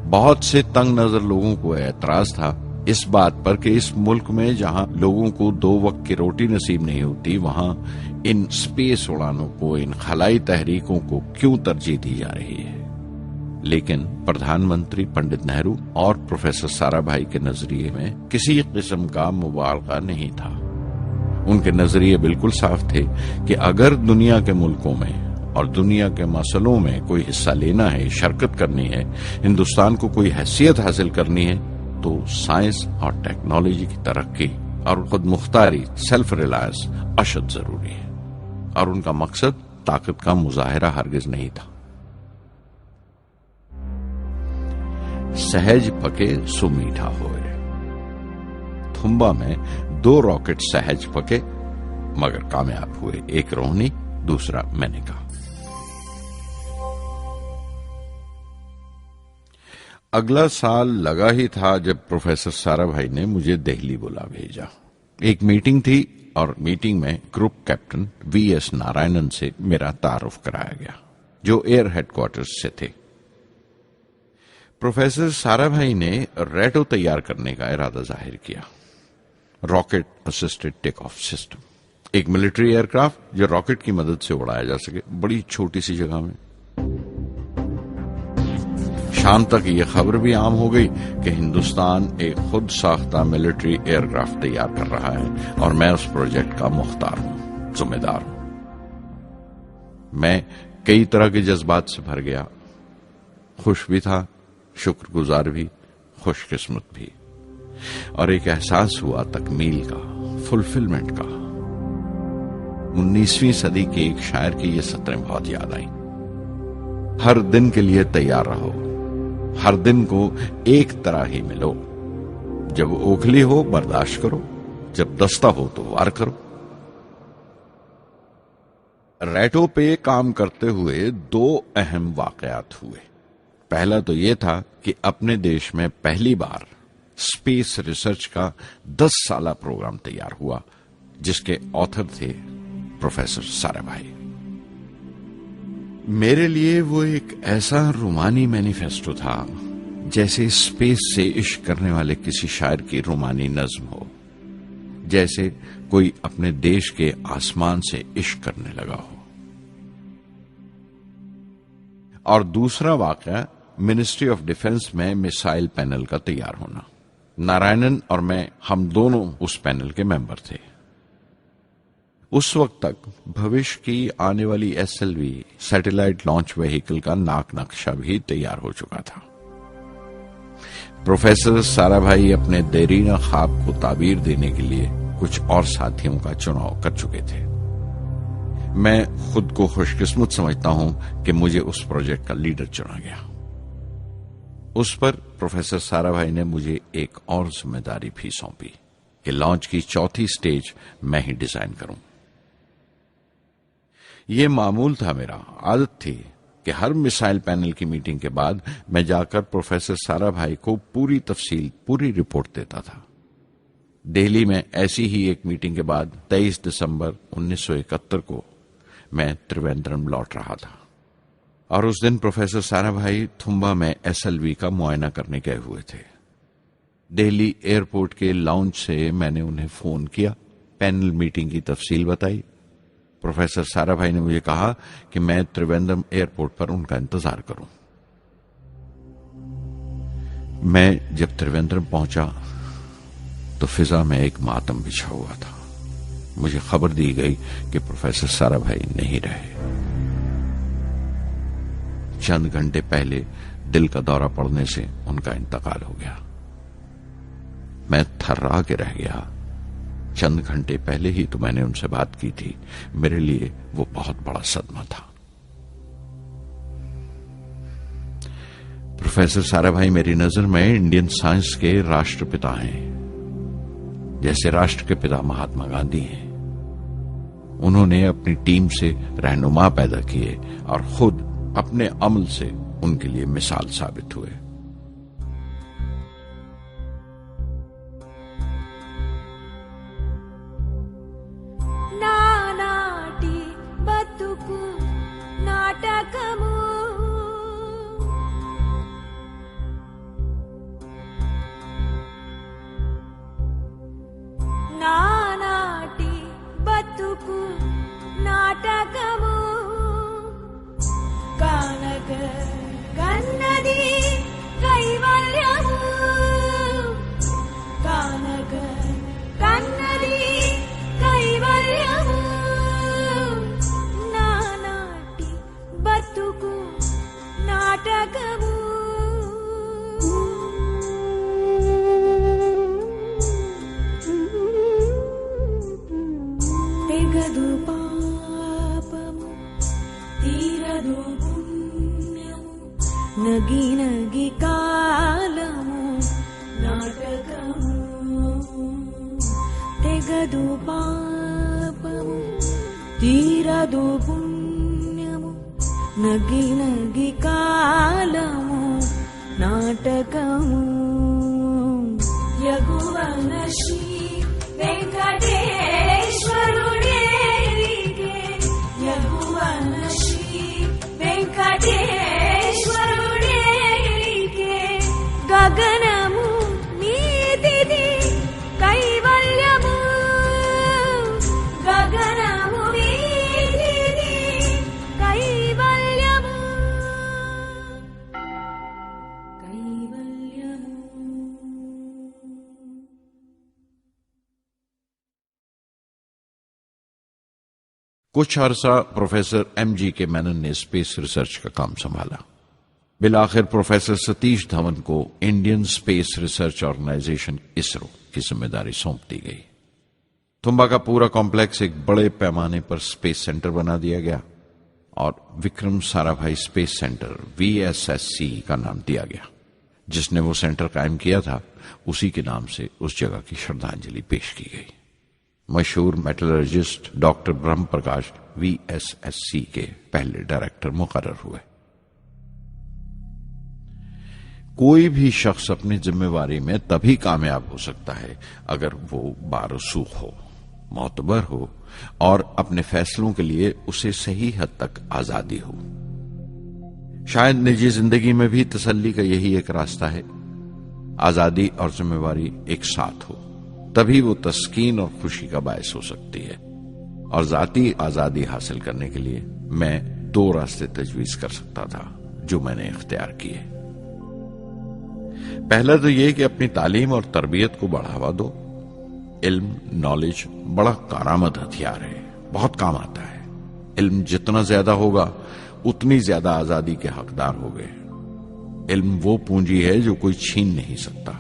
बहुत से तंग नजर लोगों को एतराज था इस बात पर कि इस मुल्क में जहां लोगों को 2 वक्त की रोटी नसीब नहीं होती, वहां इन स्पेस उड़ानों को, इन खलाई तहरीकों को क्यों तरजीह दी जा रही है। लेकिन प्रधानमंत्री पंडित नेहरू और प्रोफेसर साराभाई के नजरिए में किसी किस्म का मुबालगा नहीं था। उनके नजरिए बिल्कुल साफ थे कि अगर दुनिया के मुल्कों में और दुनिया के मसलों में कोई हिस्सा लेना है, शिरकत करनी है, हिंदुस्तान को कोई हैसियत हासिल करनी है, तो साइंस और टेक्नोलॉजी की तरक्की और खुद मुख्तारी, सेल्फ रिलायंस अशद जरूरी है। और उनका मकसद ताकत का मुजाहिरा हरगिज नहीं था। सहज पके सो मीठा होए। थुम्बा में 2 रॉकेट सहज पके मगर कामयाब हुए, एक रोहिणी, दूसरा मेनका। अगला साल लगा ही था जब प्रोफेसर साराभाई ने मुझे दिल्ली बुला भेजा। एक मीटिंग थी और मीटिंग में ग्रुप कैप्टन वीएस नारायणन से मेरा तारुफ कराया गया, जो एयर हेडक्वार्टर्स से थे। प्रोफेसर साराभाई ने रेटो तैयार करने का इरादा जाहिर किया, rocket assisted take off system, एक मिलिट्री एयरक्राफ्ट जो रॉकेट की मदद से उड़ाया जा सके बड़ी छोटी सी जगह में। शाम तक यह खबर भी आम हो गई कि हिंदुस्तान एक खुद साख्ता मिलिट्री एयरक्राफ्ट तैयार कर रहा है और मैं उस प्रोजेक्ट का मुख्तार हूं, जिम्मेदार हूं। मैं कई तरह के जज्बात से भर गया, खुश भी था, शुक्रगुजार भी, खुशकिस्मत भी, और एक एहसास हुआ तकमील का, फुलफिलमेंट का। 19वीं सदी के एक शायर की ये सतरें बहुत याद आई। हर दिन के लिए तैयार रहो, हर दिन को एक तरह ही मिलो। जब ओखली हो बर्दाश्त करो, जब दस्ता हो तो वार करो। रेटो पे काम करते हुए 2 अहम वाकयात हुए। पहला तो यह था कि अपने देश में पहली बार स्पेस रिसर्च का 10 साला प्रोग्राम तैयार हुआ, जिसके ऑथर थे प्रोफेसर साराभाई। मेरे लिए वो एक ऐसा रूमानी मैनिफेस्टो था जैसे स्पेस से इश्क करने वाले किसी शायर की रूमानी नज्म हो, जैसे कोई अपने देश के आसमान से इश्क करने लगा हो। और दूसरा वाकया मिनिस्ट्री ऑफ डिफेंस में मिसाइल पैनल का तैयार होना। नारायणन और मैं, हम दोनों उस पैनल के मेंबर थे। उस वक्त तक भविष्य की आने वाली SLV सैटेलाइट लॉन्च व्हीकल का नाक नक्शा भी तैयार हो चुका था। प्रोफेसर साराभाई अपने देरीना ख्वाब को ताबीर देने के लिए कुछ और साथियों का चुनाव कर चुके थे। मैं खुद को खुशकिस्मत समझता हूं कि मुझे उस प्रोजेक्ट का लीडर चुना गया। उस पर प्रोफेसर साराभाई ने मुझे एक और जिम्मेदारी भी सौंपी कि लॉन्च की 4थी स्टेज मैं ही डिजाइन करूं। यह मामूल था, मेरा आदत थी कि हर मिसाइल पैनल की मीटिंग के बाद मैं जाकर प्रोफेसर साराभाई को पूरी तफसील, पूरी रिपोर्ट देता था। दिल्ली में ऐसी ही एक मीटिंग के बाद 23 दिसंबर 1971 को मैं त्रिवेंद्रम लौट रहा था और उस दिन प्रोफेसर साराभाई थुम्बा में SLV का मुआयना करने गए हुए थे। दिल्ली एयरपोर्ट के लाउंज से मैंने उन्हें फोन किया, पैनल मीटिंग की तफसील बताई। प्रोफेसर साराभाई ने मुझे कहा कि मैं त्रिवेंद्रम एयरपोर्ट पर उनका इंतजार करूं। मैं जब त्रिवेंद्रम पहुंचा तो फिजा में एक मातम बिछा हुआ था। मुझे खबर दी गई कि प्रोफेसर साराभाई नहीं रहे। चंद घंटे पहले दिल का दौरा पड़ने से उनका इंतकाल हो गया। मैं थर्रा के रह गया। चंद घंटे पहले ही तो मैंने उनसे बात की थी। मेरे लिए वो बहुत बड़ा सदमा था। प्रोफेसर साराभाई मेरी नजर में इंडियन साइंस के राष्ट्रपिता हैं, जैसे राष्ट्र के पिता महात्मा गांधी हैं। उन्होंने अपनी टीम से रहनुमा पैदा किए और खुद अपने अमल से उनके लिए मिसाल साबित हुए। నానాటి బతుకు నాటకము నాటకము తెగదు పాపము తీరదు పుణ్యము నగి నగి కాలము నాటకము యగువన శ్రీ వెంకటేశ్వరుడేరికే యగువన శ్రీ వెంకటేశ్వరుడేరికే గగనము నీతిది కైవల్యము గగనము నీతిది కైవల్యము కైవల్యము कुछ अरसा प्रोफेसर एमजी के मेनन ने स्पेस रिसर्च का काम संभाला। बिलाखिर प्रोफेसर सतीश धवन को Indian space research organisation ISRO की जिम्मेदारी सौंप दी गई। तुम्बा का पूरा कॉम्प्लेक्स एक बड़े पैमाने पर स्पेस सेंटर बना दिया गया और Vikram Sarabhai space centre VSSC का नाम दिया गया। जिसने वो सेंटर कायम किया था उसी के नाम से उस जगह की श्रद्धांजलि पेश की गई। मशहूर मेटलर्जिस्ट डॉक्टर ब्रह्म प्रकाश VSSC के पहले डायरेक्टर मुकर्रर हुए। कोई भी शख्स अपनी जिम्मेवारी में तभी कामयाब हो सकता है अगर वो बारसूख हो, मोतबर हो और अपने फैसलों के लिए उसे सही हद तक आजादी हो। शायद निजी जिंदगी में भी तसल्ली का यही एक रास्ता है, आजादी और जिम्मेवारी एक साथ हो, तभी वो तस्कीन और खुशी का बायस हो सकती है। और जाती आजादी हासिल करने के लिए मैं 2 रास्ते तजवीज कर सकता था जो मैंने इख्तियार किए। पहला तो यह कि अपनी तालीम और तरबियत को बढ़ावा दो। इल्म, नॉलेज बड़ा कारआमद हथियार है, बहुत काम आता है। इल्म जितना ज्यादा होगा उतनी ज्यादा आजादी के हकदार होगे। इल्म वो पूंजी है जो कोई छीन नहीं सकता।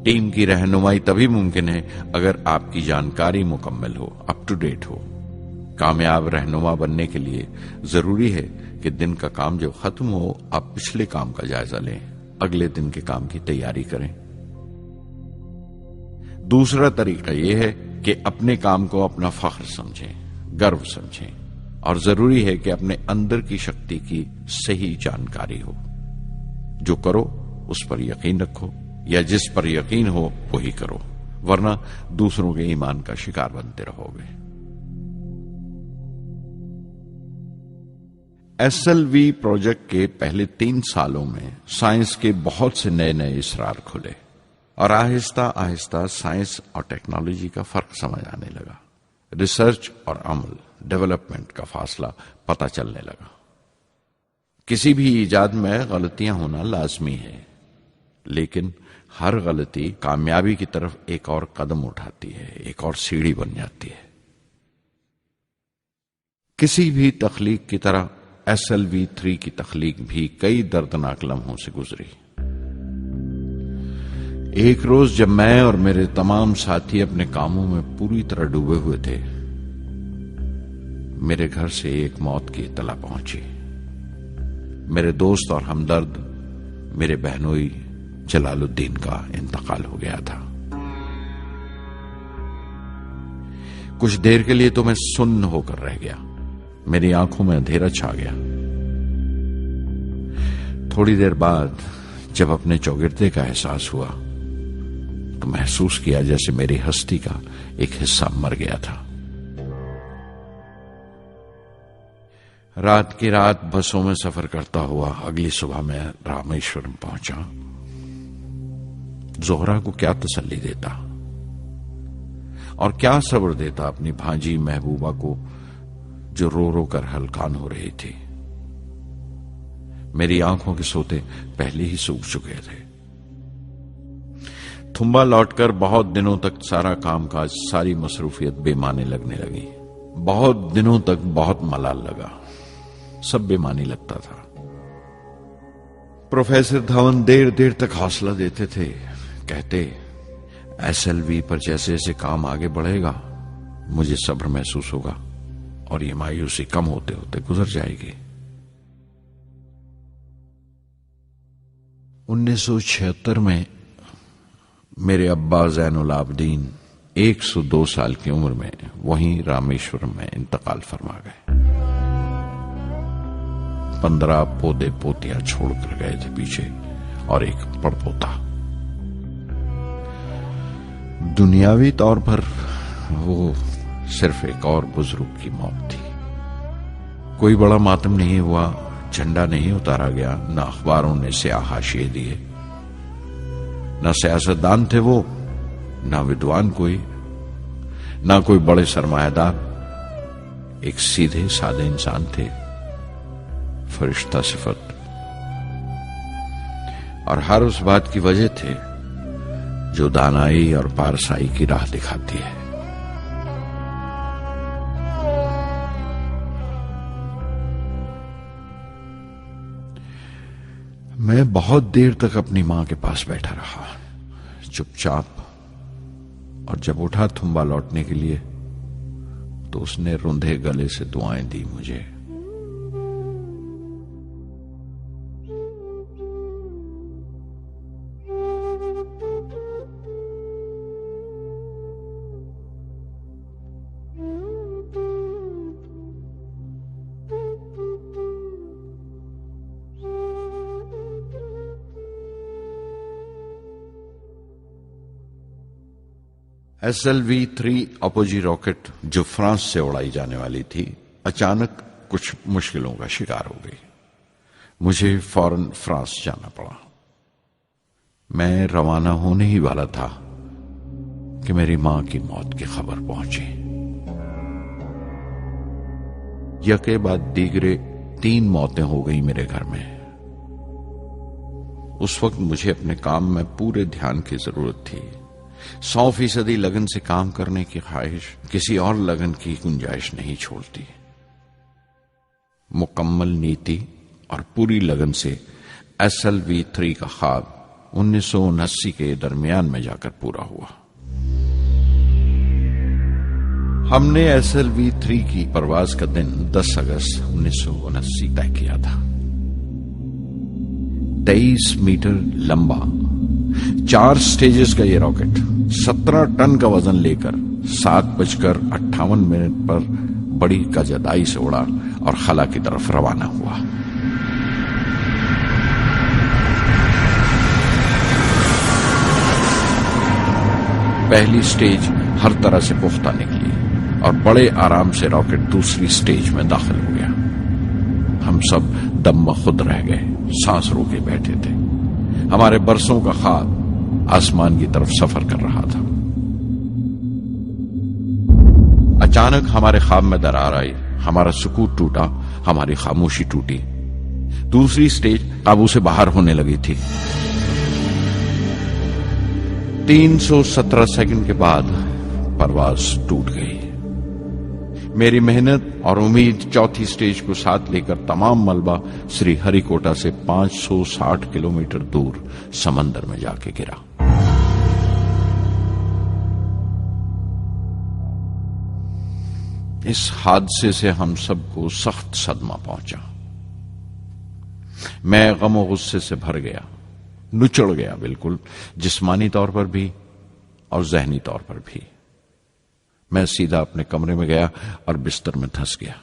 टीम की रहनुमाई तभी मुमकिन है अगर आपकी जानकारी मुकम्मल हो, अप टू डेट हो। कामयाब रहनुमा बनने के लिए जरूरी है कि दिन का काम जब खत्म हो आप पिछले काम का जायजा लें, अगले दिन के काम की तैयारी करें। दूसरा तरीका यह है कि अपने काम को अपना फख्र समझें, गर्व समझें और जरूरी है कि अपने अंदर की शक्ति की सही जानकारी हो। जो करो उस पर यकीन रखो या जिस पर यकीन हो वही करो, वरना दूसरों के ईमान का शिकार बनते रहोगे। SLV प्रोजेक्ट के पहले 3 सालों में साइंस के बहुत से नए नए इसरार खुले और आहिस्ता आहिस्ता साइंस और टेक्नोलॉजी का फर्क समझ आने लगा। रिसर्च और अमल, डेवलपमेंट का फासला पता चलने लगा। किसी भी इजाद में गलतियां होना लाजमी है, लेकिन हर गलती कामयाबी की तरफ एक और कदम उठाती है, एक और सीढ़ी बन जाती है। किसी भी तख्लीक की तरह SLV-3 की तख्लीक भी कई दर्दनाक लम्हों से गुजरी। एक रोज जब मैं और मेरे तमाम साथी अपने कामों में पूरी तरह डूबे हुए थे, मेरे घर से एक मौत की इत्तला पहुंची। मेरे दोस्त और हमदर्द मेरे बहनोई जलालुद्दीन का इंतकाल हो गया था। कुछ देर के लिए तो मैं सुन्न होकर रह गया, मेरी आंखों में अंधेरा छा गया। थोड़ी देर बाद जब अपने चौगिरदे का एहसास हुआ तो महसूस किया जैसे मेरी हस्ती का एक हिस्सा मर गया था। रात की रात बसों में सफर करता हुआ अगली सुबह मैं रामेश्वरम पहुंचा। जोहरा को क्या तसल्ली देता और क्या सब्र देता अपनी भांजी महबूबा को जो रो रो कर हलकान हो रही थी। मेरी आंखों के सोते पहले ही सूख चुके थे। थुम्बा लौटकर बहुत दिनों तक सारा कामकाज, सारी मसरूफियत बेमानी लगने लगी। बहुत दिनों तक बहुत मलाल लगा, सब बेमानी लगता था। प्रोफेसर धवन देर देर तक हौसला देते थे, कहते SLV पर जैसे जैसे काम आगे बढ़ेगा मुझे सब्र महसूस होगा और ये मायूसी कम होते होते गुजर जाएगी। 1976 में मेरे अब्बा ज़ैनुल आबदीन 102 साल की उम्र में वहीं रामेश्वरम में इंतकाल फरमा गए। 15 पोते पोतियां छोड़कर गए थे पीछे और एक पड़पोता। दुनियावी तौर पर वो सिर्फ एक और बुजुर्ग की मौत थी। कोई बड़ा मातम नहीं हुआ, झंडा नहीं उतारा गया, न अखबारों ने स्याह हाशिए दिए, न सियासतदान थे वो, न विद्वान कोई, न कोई बड़े सरमायादार। एक सीधे सादे इंसान थे, फरिश्ता सिफत। और हर उस बात की वजह थे जो दानाई और पारसाई की राह दिखाती है। मैं बहुत देर तक अपनी मां के पास बैठा रहा, चुपचाप। और जब उठा थुम्बा लौटने के लिए तो उसने रुंधे गले से दुआएं दी मुझे। SLV-3 अपोजी रॉकेट जो फ्रांस से उड़ाई जाने वाली थी, अचानक कुछ मुश्किलों का शिकार हो गई। मुझे फौरन फ्रांस जाना पड़ा। मैं रवाना होने ही वाला था कि मेरी मां की मौत की खबर पहुंची। यके बाद दीगरे 3 मौतें हो गई मेरे घर में। उस वक्त मुझे अपने काम में पूरे ध्यान की जरूरत थी। 100% लगन से काम करने की ख्वाहिश किसी और लगन की गुंजाइश नहीं छोड़ती। मुकम्मल नीति और पूरी लगन से SLV-3 का ख्वाब 1979 के दरमियान में जाकर पूरा हुआ। हमने SLV-3 की परवाज का दिन 10 अगस्त 1979 तय किया था। 23 मीटर लंबा 4 स्टेजेस का ये रॉकेट 17 टन का वजन लेकर 7:58 पर बड़ी कजदाई से उड़ा और खला की तरफ रवाना हुआ। पहली स्टेज हर तरह से पुख्ता निकली और बड़े आराम से रॉकेट दूसरी स्टेज में दाखिल हो गया। हम सब दम खुद रह गए, सांस रोके बैठे थे। हमारे बरसों का ख्वाब आसमान की तरफ सफर कर रहा था। अचानक हमारे ख्वाब में दरार आई, हमारा सुकूत टूटा, हमारी खामोशी टूटी। दूसरी स्टेज काबू से बाहर होने लगी थी। 317 सेकंड के बाद परवाज टूट गई। मेरी मेहनत और उम्मीद चौथी स्टेज को साथ लेकर तमाम मलबा श्रीहरिकोटा से 560 किलोमीटर दूर समंदर में जाके गिरा। इस हादसे से हम सबको सख्त सदमा पहुंचा। मैं गम और गुस्से से भर गया, नुचड़ गया, बिल्कुल जिस्मानी तौर पर भी और जहनी तौर पर भी। मैं सीधा अपने कमरे में गया और बिस्तर में धंस गया।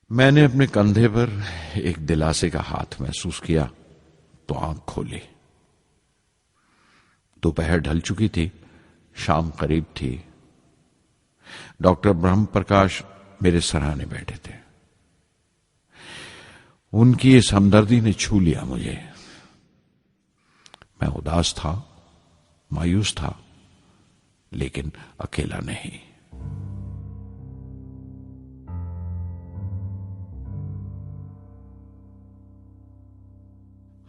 मैंने अपने कंधे पर एक दिलासे का हाथ महसूस किया तो आंख खोली। दोपहर ढल चुकी थी, शाम करीब थी। डॉक्टर ब्रह्म प्रकाश मेरे सराहने बैठे थे। उनकी इस हमदर्दी ने छू लिया मुझे। मैं उदास था, मायूस था, लेकिन अकेला नहीं।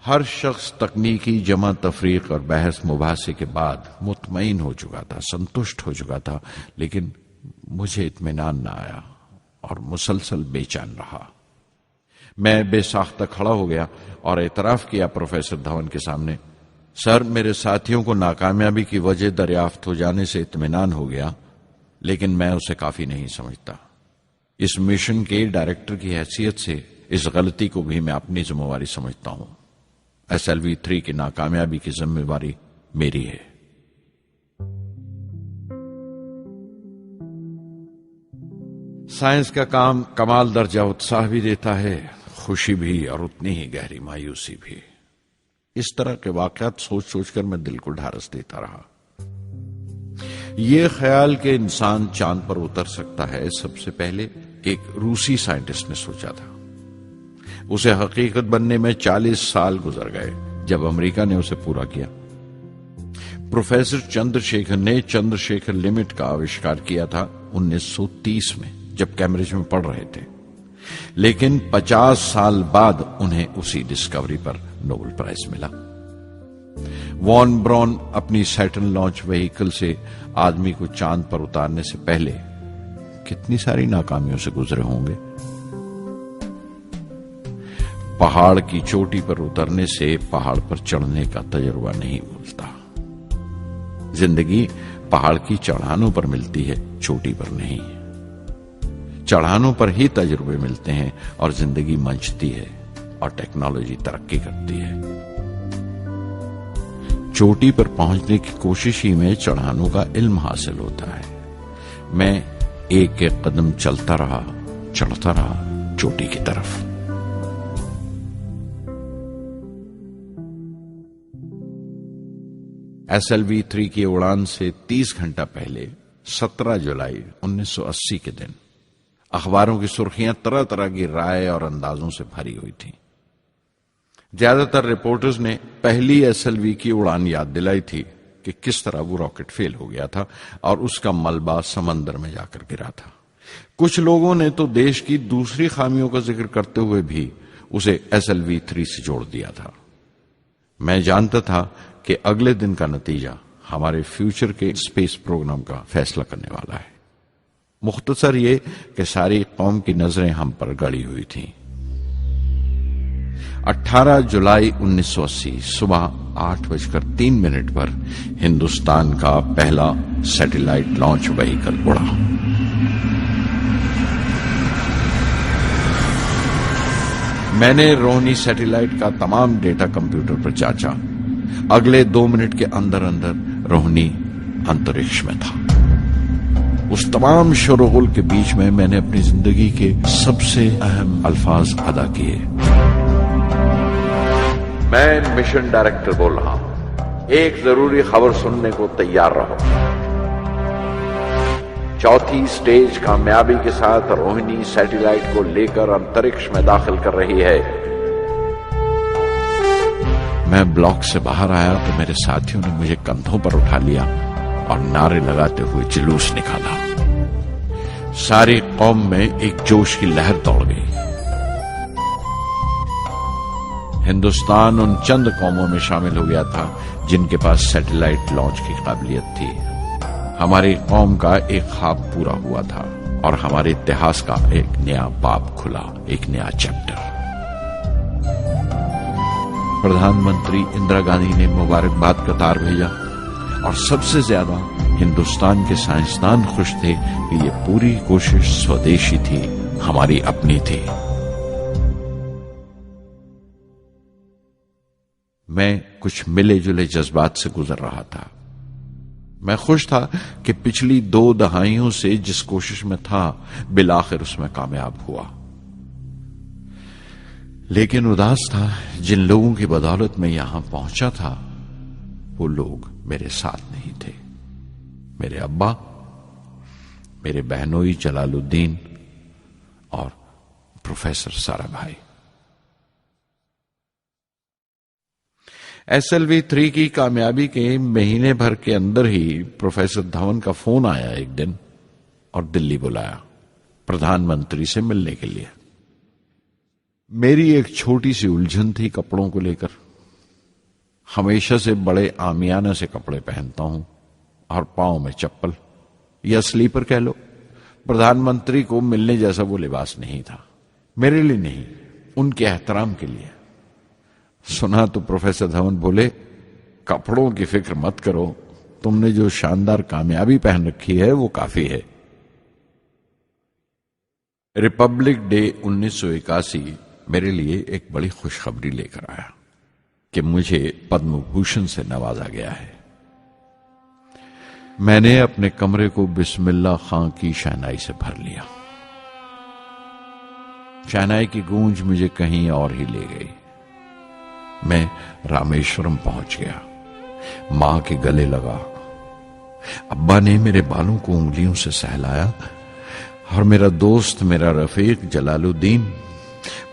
हर शख्स तकनीकी जमा तफरीक और बहस मुबासे के बाद मुतमईन हो चुका था, संतुष्ट हो चुका था, लेकिन मुझे इत्मीनान न आया और मुसलसल बेचैन रहा। मैं बेसाख्ता खड़ा हो गया और एतराफ किया प्रोफेसर धवन के सामने, सर, मेरे साथियों को नाकामयाबी की वजह दरियाफ्त हो जाने से इत्मीनान हो गया, लेकिन मैं उसे काफी नहीं समझता। इस मिशन के डायरेक्टर की हैसियत से इस गलती को भी मैं अपनी जिम्मेवारी समझता हूं। SLV-3 की नाकामयाबी की जिम्मेवारी मेरी है। साइंस का काम कमाल दर्जा उत्साह भी देता है, खुशी भी और उतनी ही गहरी मायूसी भी। इस तरह के वाकयात सोच सोचकर मैं दिल को ढारस देता रहा। यह ख्याल कि इंसान चांद पर उतर सकता है, सबसे पहले एक रूसी साइंटिस्ट ने सोचा था। उसे हकीकत बनने में 40 साल गुजर गए जब अमेरिका ने उसे पूरा किया। प्रोफेसर चंद्रशेखर ने चंद्रशेखर लिमिट का आविष्कार किया था 1930 में, जब कैम्ब्रिज में पढ़ रहे थे। लेकिन 50 साल बाद उन्हें उसी डिस्कवरी पर नोबेल प्राइज मिला। वॉन ब्रॉन अपनी सैटर्न लॉन्च व्हीकल से आदमी को चांद पर उतारने से पहले कितनी सारी नाकामियों से गुजरे होंगे। पहाड़ की चोटी पर उतरने से पहाड़ पर चढ़ने का तजुर्बा नहीं भूलता। जिंदगी पहाड़ की चढ़ानों पर मिलती है, चोटी पर नहीं। चढ़ानों पर ही तजुर्बे मिलते हैं और जिंदगी मंचती है और टेक्नोलॉजी तरक्की करती है। चोटी पर पहुंचने की कोशिश ही में चढ़ानों का इल्म हासिल होता है। मैं एक एक कदम चलता रहा, चढ़ता रहा चोटी की तरफ। SLV-3 की उड़ान से 30 घंटा पहले 17 जुलाई 1980 के दिन अखबारों की सुर्खियां तरह तरह की राय और अंदाजों से भरी हुई थीं। ज्यादातर रिपोर्टर्स ने पहली SLV की उड़ान याद दिलाई थी कि किस तरह वो रॉकेट फेल हो गया था और उसका मलबा समंदर में जाकर गिरा था। कुछ लोगों ने तो देश की दूसरी खामियों का जिक्र करते हुए भी उसे SLV-3 से जोड़ दिया था। मैं जानता था कि अगले दिन का नतीजा हमारे फ्यूचर के स्पेस प्रोग्राम का फैसला करने वाला है। मुख्तसर ये कि सारी कौम की नजरें हम पर गड़ी हुई थीं। 18 जुलाई 1980 सुबह 8:03 पर हिंदुस्तान का पहला सैटेलाइट लॉन्च व्हीकल उड़ा। मैंने रोहिणी सैटेलाइट का तमाम डेटा कंप्यूटर पर जांचा। अगले 2 मिनट के अंदर अंदर रोहिणी अंतरिक्ष में था। उस तमाम शोरगुल के बीच में मैंने अपनी जिंदगी के सबसे अहम अल्फाज अदा किए। मैं मिशन डायरेक्टर बोल रहा हूं, एक जरूरी खबर सुनने को तैयार रहो। चौथी स्टेज कामयाबी के साथ रोहिणी सैटेलाइट को लेकर अंतरिक्ष में दाखिल कर रही है। मैं ब्लॉक से बाहर आया तो मेरे साथियों ने मुझे कंधों पर उठा लिया और नारे लगाते हुए जुलूस निकाला। सारी कौम में एक जोश की लहर दौड़ गई। हिंदुस्तान उन चंद कौमों में शामिल हो गया था जिनके पास सैटेलाइट लॉन्च की काबिलियत थी। हमारी कौम का एक ख्वाब पूरा हुआ था और हमारे इतिहास का एक नया बाब खुला, एक नया चैप्टर। प्रधानमंत्री इंदिरा गांधी ने मुबारकबाद का तार भेजा और सबसे ज्यादा हिंदुस्तान के साइंसदान खुश थे कि ये पूरी कोशिश स्वदेशी थी, हमारी अपनी थी। मैं कुछ मिले जुले जज्बात से गुजर रहा था। मैं खुश था कि पिछली 2 दहाइयों से जिस कोशिश में था बिलाखिर उसमें कामयाब हुआ। लेकिन उदास था जिन लोगों की बदौलत मैं यहां पहुंचा था वो लोग मेरे साथ नहीं थे। मेरे अब्बा, मेरे बहनोई जलालुद्दीन और प्रोफेसर साराभाई। SLV-3 की कामयाबी के महीने भर के अंदर ही प्रोफेसर धवन का फोन आया एक दिन और दिल्ली बुलाया प्रधानमंत्री से मिलने के लिए। मेरी एक छोटी सी उलझन थी कपड़ों को लेकर। हमेशा से बड़े आमियाना से कपड़े पहनता हूं और पांव में चप्पल या स्लीपर कह लो। प्रधानमंत्री को मिलने जैसा वो लिबास नहीं था, मेरे लिए नहीं, उनके एहतराम के लिए। सुना तो प्रोफेसर धवन बोले, कपड़ों की फिक्र मत करो, तुमने जो शानदार कामयाबी पहन रखी है वो काफी है। रिपब्लिक डे 1981 मेरे लिए एक बड़ी खुशखबरी लेकर आया। कि मुझे पद्म भूषण से नवाजा गया है। मैंने अपने कमरे को बिस्मिल्लाह खां की शहनाई से भर लिया। शहनाई की गूंज मुझे कहीं और ही ले गई। मैं रामेश्वरम पहुंच गया, मां के गले लगा। अब्बा ने मेरे बालों को उंगलियों से सहलाया और मेरा दोस्त, मेरा रफीक जलालुद्दीन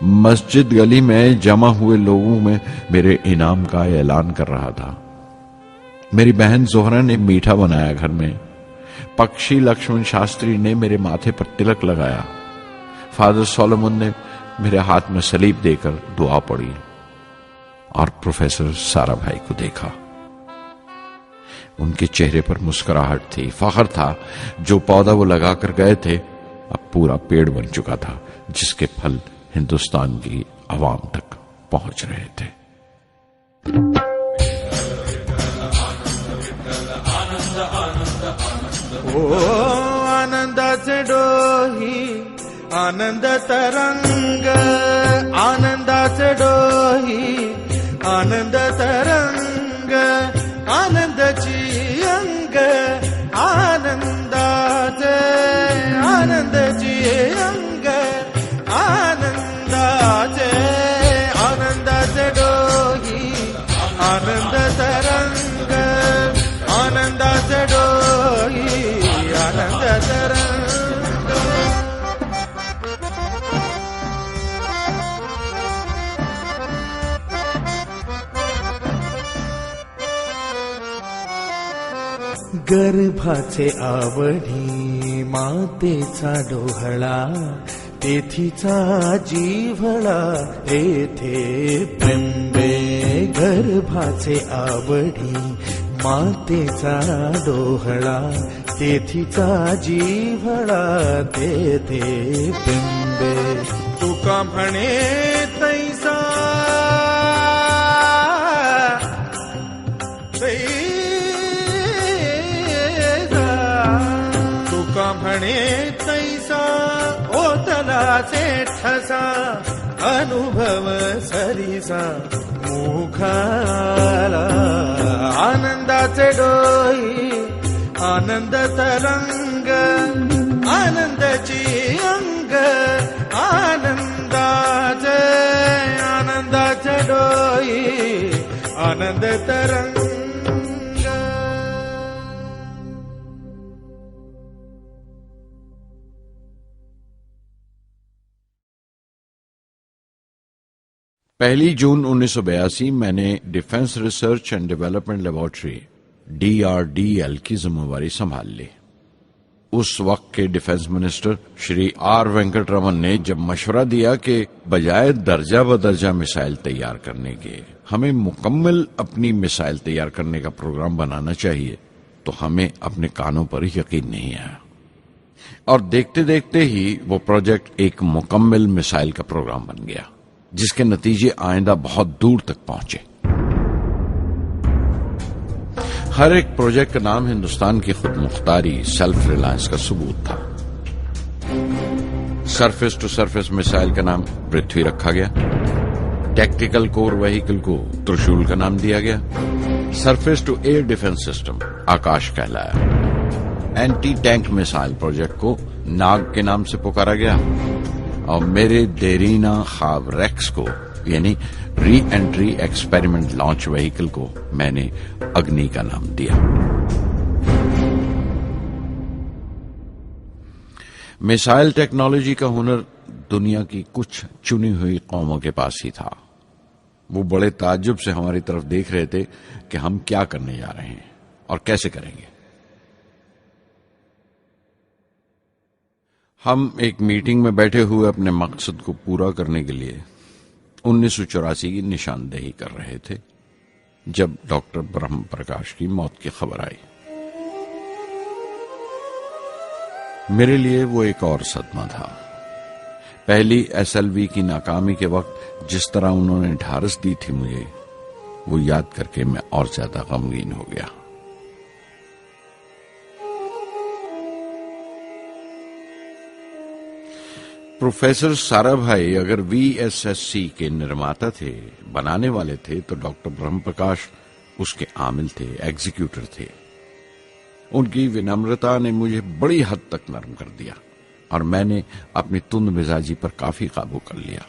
मस्जिद गली में जमा हुए लोगों में मेरे इनाम का ऐलान कर रहा था। मेरी बहन जोहरा ने मीठा बनाया घर में। पक्षी लक्ष्मण शास्त्री ने मेरे माथे पर तिलक लगाया। फादर सोलोमन ने मेरे हाथ में सलीब देकर दुआ पढ़ी और प्रोफेसर सारा भाई को देखा। उनके चेहरे पर मुस्कुराहट थी, फख्र था। जो पौधा वो लगाकर गए थे अब पूरा पेड़ बन चुका था, जिसके फल हिंदुस्तान की आवाम तक पहुंच रहे थे। ओ आनंदाचे डोही आनंद तरंग, आनंदाचे डोही आनंद तरंग, आनंदाची अंग, आनंदाचे आनंदाची अंग, आनंदाचे आनंदाचे डोही आनंद तरंग, आनंदाचे डोही आनंद तरंग। गर्भाचे आवडी मातेचा डोहळा, तेथीचा जिव्हाळा येथे बिंबे। गर्भाचे आवडी मातेचा डोहळा, तेथीचा जिव्हाळा तेथे बिंबे। तुका म्हणे तैसा तुका म्हणे तैसा ओतलाचे ठसा, अनुभव सरीसा मुखाला। आनंदाचे डोही आनंद तरंग, आनंदाची अंग, आनंदाचे आनंदाचे डोही आनंद तरंग। पहली जून 1982 मैंने defence research and development laboratory DRDL की जिम्मेवारी संभाल ली। उस वक्त के defence minister Shri R Venkataraman ने जब मशवरा दिया कि बजाय दर्जा बदर्जा मिसाइल तैयार करने के हमें मुकम्मल अपनी मिसाइल तैयार करने का प्रोग्राम बनाना चाहिए, तो हमें अपने कानों पर यकीन नहीं आया और देखते देखते ही वो प्रोजेक्ट एक मुकम्मल मिसाइल का प्रोग्राम बन गया, जिसके नतीजे आइंदा बहुत दूर तक पहुंचे। हर एक प्रोजेक्ट का नाम हिंदुस्तान की खुद मुख्तारी, सेल्फ रिलायंस का सबूत था। सरफेस टू सरफेस मिसाइल का नाम पृथ्वी रखा गया। टैक्टिकल कोर व्हीकल को त्रिशूल का नाम दिया गया। Surface to air defence system Akash कहलाया। एंटी टैंक मिसाइल प्रोजेक्ट को नाग के नाम से पुकारा गया और मेरे देरीना ख्वाब रेक्स को यानी re entry experiment launch vehicle को मैंने अग्नि का नाम दिया। मिसाइल टेक्नोलॉजी का हुनर दुनिया की कुछ चुनी हुई कौमों के पास ही था। वो बड़े ताज्जुब से हमारी तरफ देख रहे थे कि हम क्या करने जा रहे हैं और कैसे करेंगे। हम एक मीटिंग में बैठे हुए अपने मकसद को पूरा करने के लिए 1984 की निशानदेही कर रहे थे जब डॉक्टर ब्रह्म प्रकाश की मौत की खबर आई। मेरे लिए वो एक और सदमा था। पहली SLV की नाकामी के वक्त जिस तरह उन्होंने ढारस दी थी मुझे, वो याद करके मैं और ज्यादा गमगीन हो गया। प्रोफेसर साराभाई अगर वीएसएससी के निर्माता थे, बनाने वाले थे, तो डॉक्टर ब्रह्मप्रकाश उसके आमिल थे, एग्जीक्यूटर थे। उनकी विनम्रता ने मुझे बड़ी हद तक नरम कर दिया और मैंने अपनी तुंद मिजाजी पर काफी काबू कर लिया।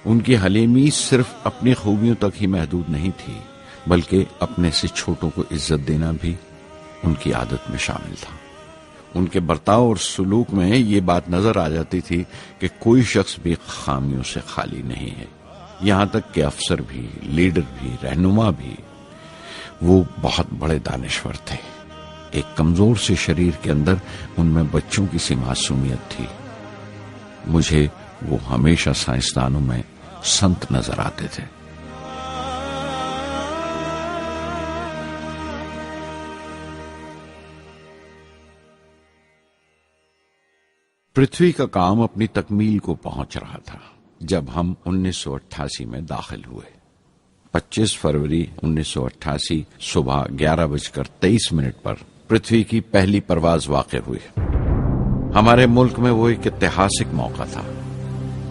उनकी हलीमी सिर्फ अपनी खूबियों तक ही महदूद नहीं थी, बल्कि अपने से छोटों को इज्जत देना भी उनकी आदत में शामिल था। उनके बर्ताव और सुलूक में ये बात नजर आ जाती थी कि कोई शख्स भी खामियों से खाली नहीं है। यहां तक कि अफसर भी, लीडर भी, रहनुमा भी। वो बहुत बड़े दानिश्वर थे। एक कमजोर से शरीर के अंदर उनमें बच्चों की सी मासूमियत थी। मुझे वो हमेशा साइंसदानों में संत नजर आते थे। पृथ्वी का काम अपनी तकमील को पहुंच रहा था जब हम 1988 में दाखिल हुए। 25 फरवरी 1988 सुबह 11:23 पर पृथ्वी की पहली परवाज वाक़ हुई। हमारे मुल्क में वो एक ऐतिहासिक मौका था।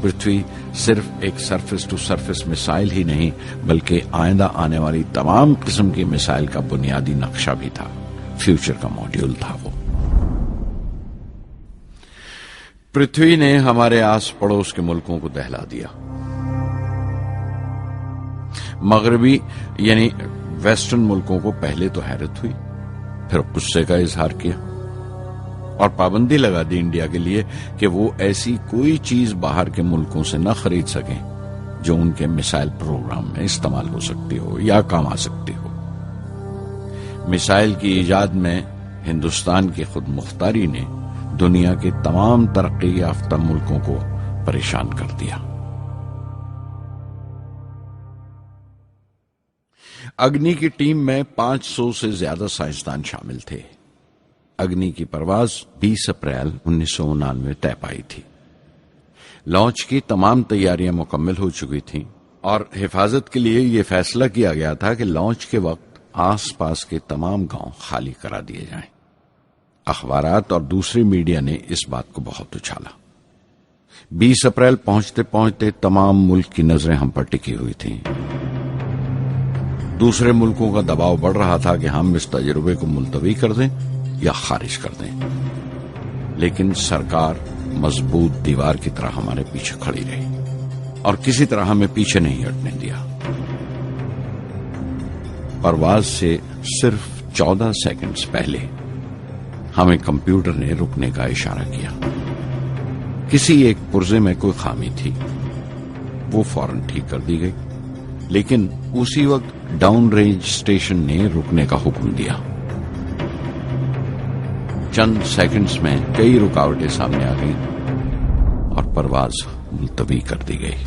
पृथ्वी सिर्फ एक सरफेस टू सरफेस मिसाइल ही नहीं, बल्कि आइंदा आने वाली तमाम किस्म की मिसाइल का बुनियादी नक्शा भी था। फ्यूचर का मॉड्यूल था वो। पृथ्वी ने हमारे आस पड़ोस के मुल्कों को दहला दिया। मगरबी यानी वेस्टर्न मुल्कों को पहले तो हैरत हुई, फिर गुस्से का इजहार किया और पाबंदी लगा दी इंडिया के लिए कि वो ऐसी कोई चीज बाहर के मुल्कों से न खरीद सकें जो उनके मिसाइल प्रोग्राम में इस्तेमाल हो सकती हो या काम आ सकती हो। मिसाइल की इजाद में हिंदुस्तान की खुद मुख्तारी ने दुनिया के तमाम तरक्की याफ्ता मुल्कों को परेशान कर दिया। अग्नि की टीम में 500 से ज्यादा साइंसदान शामिल थे। अग्नि की परवाज 20 अप्रैल 1999 तय पाई थी। लॉन्च की तमाम तैयारियां मुकम्मल हो चुकी थीं और हिफाजत के लिए यह फैसला किया गया था कि लॉन्च के वक्त आसपास के तमाम गांव खाली करा दिए जाएं। अखबारात और दूसरी मीडिया ने इस बात को बहुत उछाला। 20 अप्रैल पहुंचते पहुंचते तमाम मुल्क की नजरें हम पर टिकी हुई थीं। दूसरे मुल्कों का दबाव बढ़ रहा था कि हम इस तजुर्बे को मुलतवी कर दें या खारिज कर दें, लेकिन सरकार मजबूत दीवार की तरह हमारे पीछे खड़ी रही और किसी तरह हमें पीछे नहीं हटने दिया। परवाज से सिर्फ 14 सेकंड्स पहले हमें कंप्यूटर ने रुकने का इशारा किया। किसी एक पुर्जे में कोई खामी थी, वो फौरन ठीक कर दी गई, लेकिन उसी वक्त डाउन रेंज स्टेशन ने रुकने का हुक्म दिया। चंद सेकंड्स में कई रुकावटें सामने आ गईं और परवाज मुलतवी कर दी गई।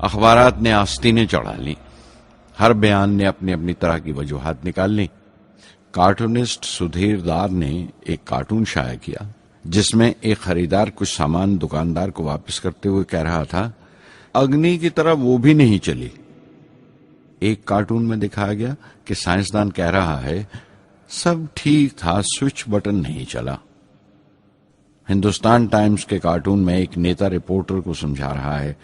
अखबारात ने आस्तीनें चढ़ा ली। हर बयान ने अपनी अपनी तरह की वजूहात निकाल ली। कार्टूनिस्ट सुधीर दार ने एक कार्टून शाया किया जिसमें एक खरीदार कुछ सामान दुकानदार को वापस करते हुए कह रहा था, अग्नि की तरह वो भी नहीं चली। एक कार्टून में दिखाया गया कि साइंसदान कह रहा है, सब ठीक था, स्विच बटन नहीं चला। हिंदुस्तान टाइम्स के कार्टून में एक नेता रिपोर्टर को समझा रहा है,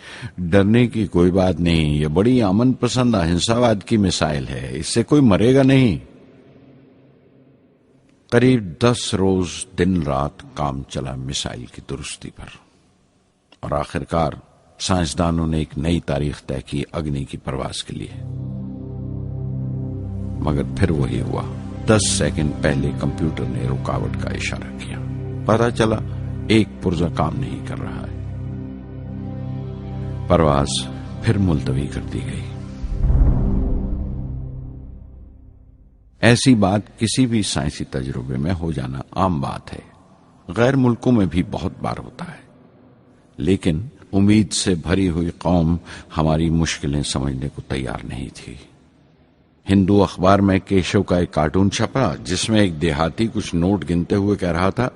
डरने की कोई बात नहीं, ये बड़ी अमन पसंद अहिंसावाद की मिसाइल है, इससे कोई मरेगा नहीं। करीब 10 रोज दिन रात काम चला मिसाइल की दुरुस्ती पर और आखिरकार साइंसदानों ने एक नई तारीख तय की अग्नि की परवाज के लिए। मगर फिर वही हुआ। 10 सेकंड पहले कंप्यूटर ने रुकावट का इशारा किया। पता चला एक पुर्जा काम नहीं कर रहा है। परवाज फिर मुलतवी कर दी गई। ऐसी बात किसी भी साइंसी तजुर्बे में हो जाना आम बात है। गैर मुल्कों में भी बहुत बार होता है, लेकिन उम्मीद से भरी हुई कौम हमारी मुश्किलें समझने को तैयार नहीं थी। हिंदू अखबार में केशव का एक कार्टून छपा जिसमें एक देहाती कुछ नोट गिनते हुए कह रहा था,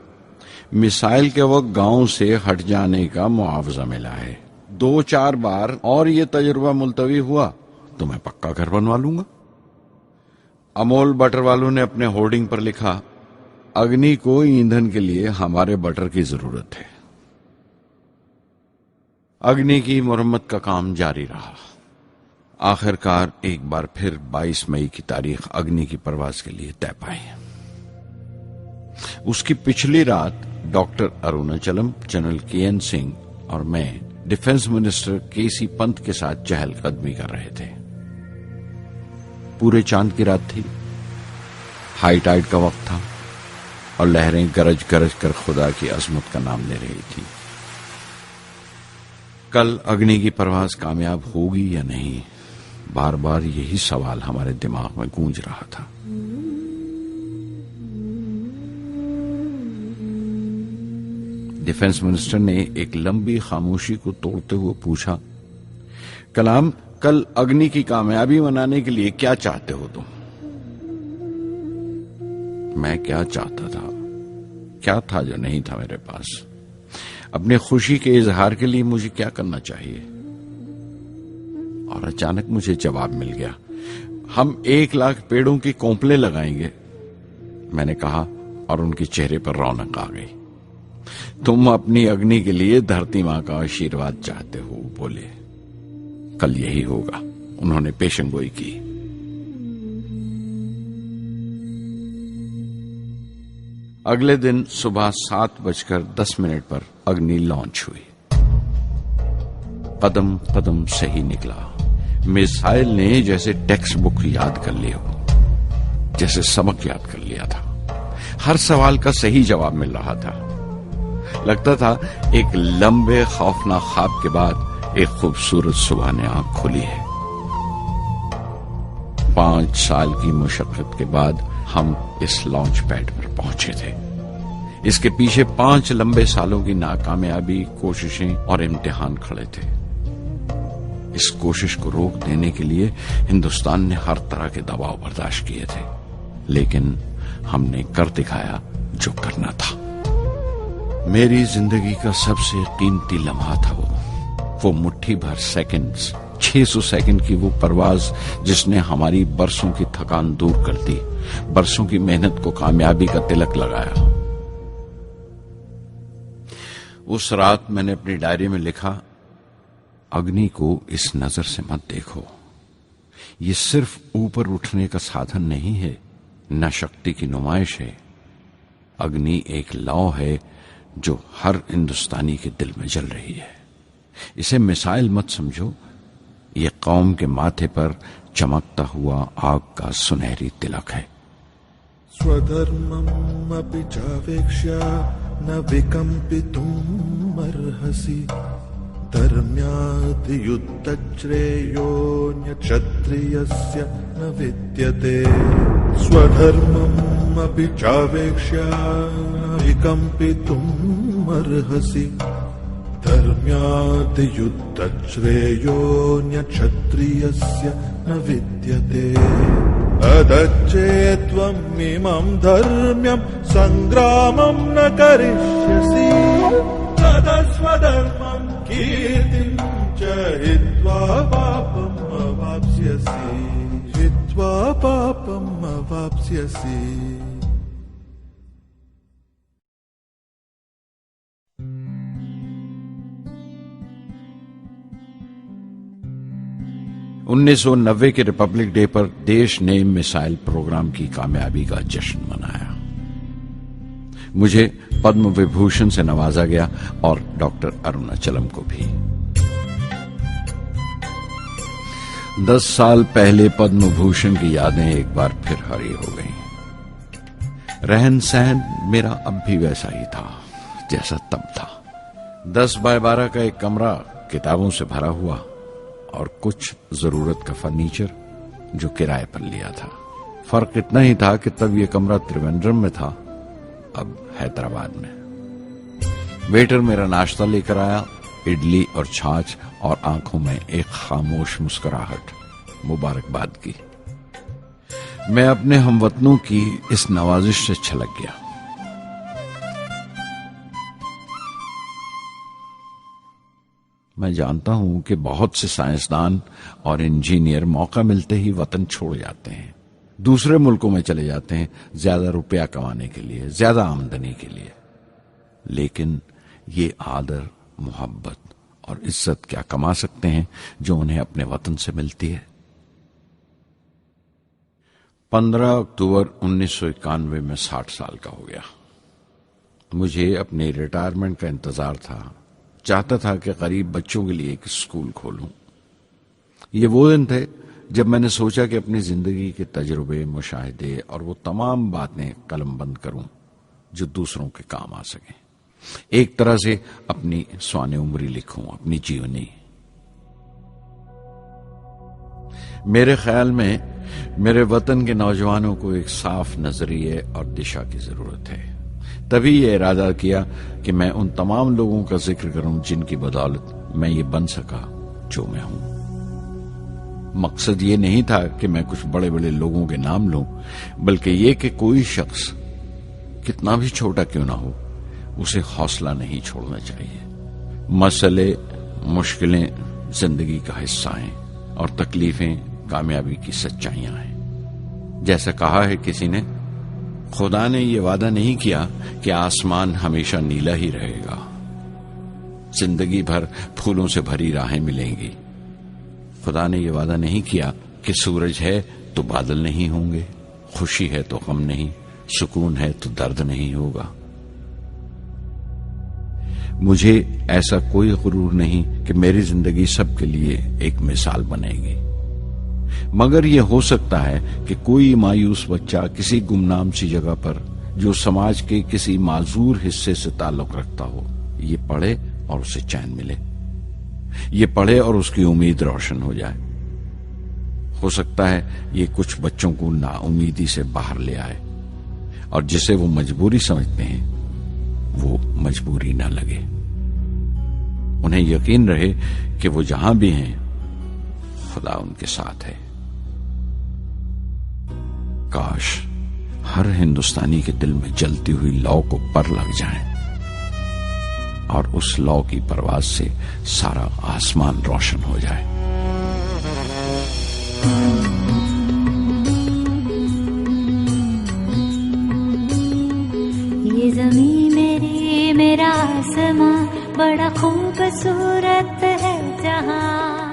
मिसाइल के वक्त गांव से हट जाने का मुआवजा मिला है। 2-4 बार और ये तजुर्बा मुलतवी हुआ तो मैं पक्का घर बनवा लूंगा। अमोल बटर वालों ने अपने होर्डिंग पर लिखा, अग्नि को ईंधन के लिए हमारे बटर की जरूरत है। अग्नि की मरम्मत का काम जारी रहा। आखिरकार एक बार फिर 22 मई की तारीख अग्नि की परवाज के लिए तय पाई। उसकी पिछली रात doctor Arunachalam, general K. N.. Singh और मैं डिफेंस मिनिस्टर के.सी. पंत के साथ चहलकदमी कर रहे थे। पूरे चांद की रात थी, हाई टाइड का वक्त था और लहरें गरज गरज कर खुदा की अजमत का नाम ले रही थी। कल अग्नि की परवाज कामयाब होगी या नहीं, बार बार यही सवाल हमारे दिमाग में गूंज रहा था। डिफेंस मिनिस्टर ने एक लंबी खामोशी को तोड़ते हुए पूछा, कलाम, कल अग्नि की कामयाबी मनाने के लिए क्या चाहते हो तुम? मैं क्या चाहता था? क्या था जो नहीं था मेरे पास? अपनी खुशी के इजहार के लिए मुझे क्या करना चाहिए? और अचानक मुझे जवाब मिल गया, हम 1 लाख पेड़ों की कोंपले लगाएंगे। मैंने कहा और उनके चेहरे पर रौनक आ गई। तुम अपनी अग्नि के लिए धरती मां का आशीर्वाद चाहते हो, बोले। कल यही होगा, उन्होंने पेशेंगोई की। अगले दिन सुबह 7:10 पर अग्नि लॉन्च हुई। कदम कदम सही निकला। मिसाइल ने जैसे टेक्स्ट बुक याद कर लिया हो, जैसे सबक याद कर लिया था। हर सवाल का सही जवाब मिल रहा था। लगता था एक लंबे खौफनाक ख्वाब के बाद एक खूबसूरत सुबह ने आंख खोली है। 5 साल की मुशक्कत के बाद हम इस लॉन्च पैड पर पहुंचे थे। इसके पीछे 5 लंबे सालों की नाकामयाबी, कोशिशें और इम्तिहान खड़े थे। इस कोशिश को रोक देने के लिए हिंदुस्तान ने हर तरह के दबाव बर्दाश्त किए थे, लेकिन हमने कर दिखाया जो करना था। मेरी जिंदगी का सबसे कीमती लम्हा था वो मुट्ठी भर सेकंड्स, 600 सेकंड की वो परवाज जिसने हमारी बरसों की थकान दूर कर दी, बरसों की मेहनत को कामयाबी का तिलक लगाया। उस रात मैंने अपनी डायरी में लिखा, अग्नि को इस नजर से मत देखो। ये सिर्फ ऊपर उठने का साधन नहीं है, न शक्ति की नुमाइश है। अग्नि एक लौ है जो हर हिंदुस्तानी के दिल में जल रही है। इसे मिसाइल मत समझो, ये कौम के माथे पर चमकता हुआ आग का सुनहरी तिलक है। स्वधर्मम् अपि चावेक्ष्य न विकम्पितुम् अर्हसि, धर्म्याद् युद्धश्रेयोऽन्य क्षत्रियस्य न विद्यते। स्वधर्मम् अपि चावेक्ष्य न विकम्पितुम् अर्हसि, धर्म्याद् युद्धश्रेयोऽन्य क्षत्रियस्य न विद्यते। अदच्चेत्त्वम् इमम् धर्म्यम् सङ्ग्रामम् न करिष्यसि, तदस्वधर्मम् कीर्तिम् च हित्वा पापम् अवाप्स्यसि, हित्वा पापम् अवाप्स्यसि। $1990 के रिपब्लिक डे पर देश ने मिसाइल प्रोग्राम की कामयाबी का जश्न मनाया। मुझे पद्म विभूषण से नवाजा गया और डॉक्टर अरुणाचलम को भी। 10 साल पहले पद्म भूषण की यादें एक बार फिर हरी हो गईं। रहन सहन मेरा अब भी वैसा ही था जैसा तब था। 10 बाय 12 का एक कमरा किताबों से भरा हुआ और कुछ जरूरत का फर्नीचर जो किराए पर लिया था। फर्क इतना ही था कि तब यह कमरा त्रिवेंद्रम में था, अब हैदराबाद में। वेटर मेरा नाश्ता लेकर आया, इडली और छाछ, और आंखों में एक खामोश मुस्कुराहट, मुबारकबाद की। मैं अपने हमवतनों की इस नवाजिश से छलक गया। मैं जानता हूं कि बहुत से साइंसदान और इंजीनियर मौका मिलते ही वतन छोड़ जाते हैं, दूसरे मुल्कों में चले जाते हैं ज्यादा रुपया कमाने के लिए, ज्यादा आमदनी के लिए। लेकिन ये आदर, मोहब्बत और इज्जत क्या कमा सकते हैं जो उन्हें अपने वतन से मिलती है। 15 अक्टूबर 1991 में 60 साल का हो गया। मुझे अपने रिटायरमेंट का इंतजार था। चाहता था कि गरीब बच्चों के लिए एक स्कूल खोलूं। ये वो दिन थे जब मैंने सोचा कि अपनी जिंदगी के तजुर्बे, मुशाहिदे और वो तमाम बातें कलमबंद करूं जो दूसरों के काम आ सकें। एक तरह से अपनी स्वाने उम्री लिखूं, अपनी जीवनी। मेरे ख्याल में मेरे वतन के नौजवानों को एक साफ नजरिए और दिशा की जरूरत है। तभी ये इरादा किया कि मैं उन तमाम लोगों का जिक्र करूं जिनकी बदौलत मैं ये बन सका जो मैं हूं। मकसद ये नहीं था कि मैं कुछ बड़े बड़े लोगों के नाम लूं, बल्कि ये कि कोई शख्स कितना भी छोटा क्यों ना हो, उसे हौसला नहीं छोड़ना चाहिए। मसले, मुश्किलें जिंदगी का हिस्सा हैं और तकलीफें कामयाबी की सच्चाइयां हैं। जैसा कहा है किसी ने, खुदा ने यह वादा नहीं किया कि आसमान हमेशा नीला ही रहेगा, जिंदगी भर फूलों से भरी राहें मिलेंगी। खुदा ने यह वादा नहीं किया कि सूरज है तो बादल नहीं होंगे, खुशी है तो गम नहीं, सुकून है तो दर्द नहीं होगा। मुझे ऐसा कोई गुरूर नहीं कि मेरी जिंदगी सबके लिए एक मिसाल बनेगी, मगर यह हो सकता है कि कोई मायूस बच्चा किसी गुमनाम सी जगह पर जो समाज के किसी माजूर हिस्से से ताल्लुक रखता हो, ये पढ़े और उसे चैन मिले। ये पढ़े और उसकी उम्मीद रोशन हो जाए। हो सकता है ये कुछ बच्चों को नाउमीदी से बाहर ले आए और जिसे वो मजबूरी समझते हैं वो मजबूरी ना लगे। उन्हें यकीन रहे कि वो जहां भी हैं खुदा उनके साथ है। काश हर हिंदुस्तानी के दिल में जलती हुई लौ को पर लग जाए और उस लौ की परवाज से सारा आसमान रोशन हो जाए। ये ज़मीं मेरी, मेरा आसमां, बड़ा खूबसूरत है जहां।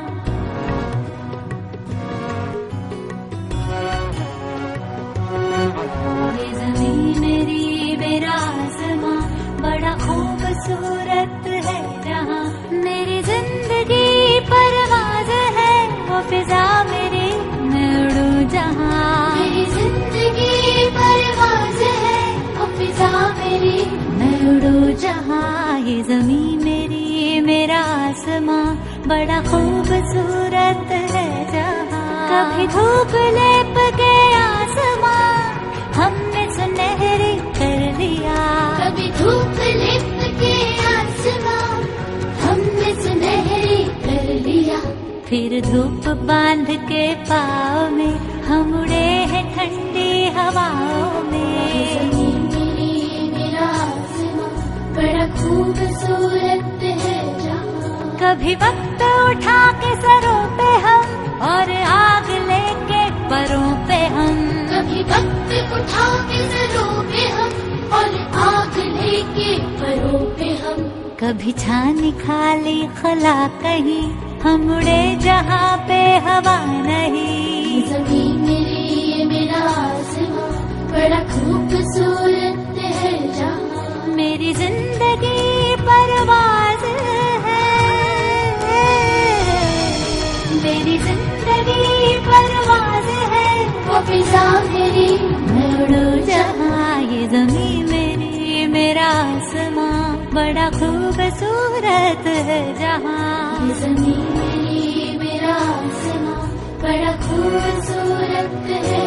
ये ज़मीं मेरी, मेरा आसमां, बड़ा खूबसूरत है जहां। मेरी जिंदगी परवाज़ है, वो फिजा मेरी, मैं उड़ूं जहां। मेरी जिंदगी परवाज़ है, वो फिजा मेरी, मैं उड़ूं जहां। ये ज़मीं मेरी, मेरा आसमां, बड़ा खूबसूरत है जहां। कभी धूप लेप के आसमां हमने सुनहरी कर लिया। कभी धूप लेप के आसमां हमने सुनहरी कर लिया। फिर धूप बांध के पाँव में हम उड़े हैं ठंडी हवाओं में। ज़मीं मेरी, मेरा आसमां, बड़ा खूबसूरत है जहां। कभी वक्त उठा के सरों पे हम और आग लेके परों पे हम। कभी वक्त उठा के सरों पे हम और आग लेके परों पे हम। कभी छानी खाली खला कहीं, हम उड़े जहाँ पे हवा नहीं। ज़मीं मेरी, मेरा आसमां, बड़ा खूबसूरत है जहां। मेरी जिंदगी परवाज़ है, मेरी जिंदगी परवाज़ है, वो फिजा मेरी, मैं उड़ूं जहां। ये ज़मीं मेरी, मेरा आसमां, बड़ा खूबसूरत है जहां। ये ज़मीं मेरी, मेरा आसमां, बड़ा खूबसूरत है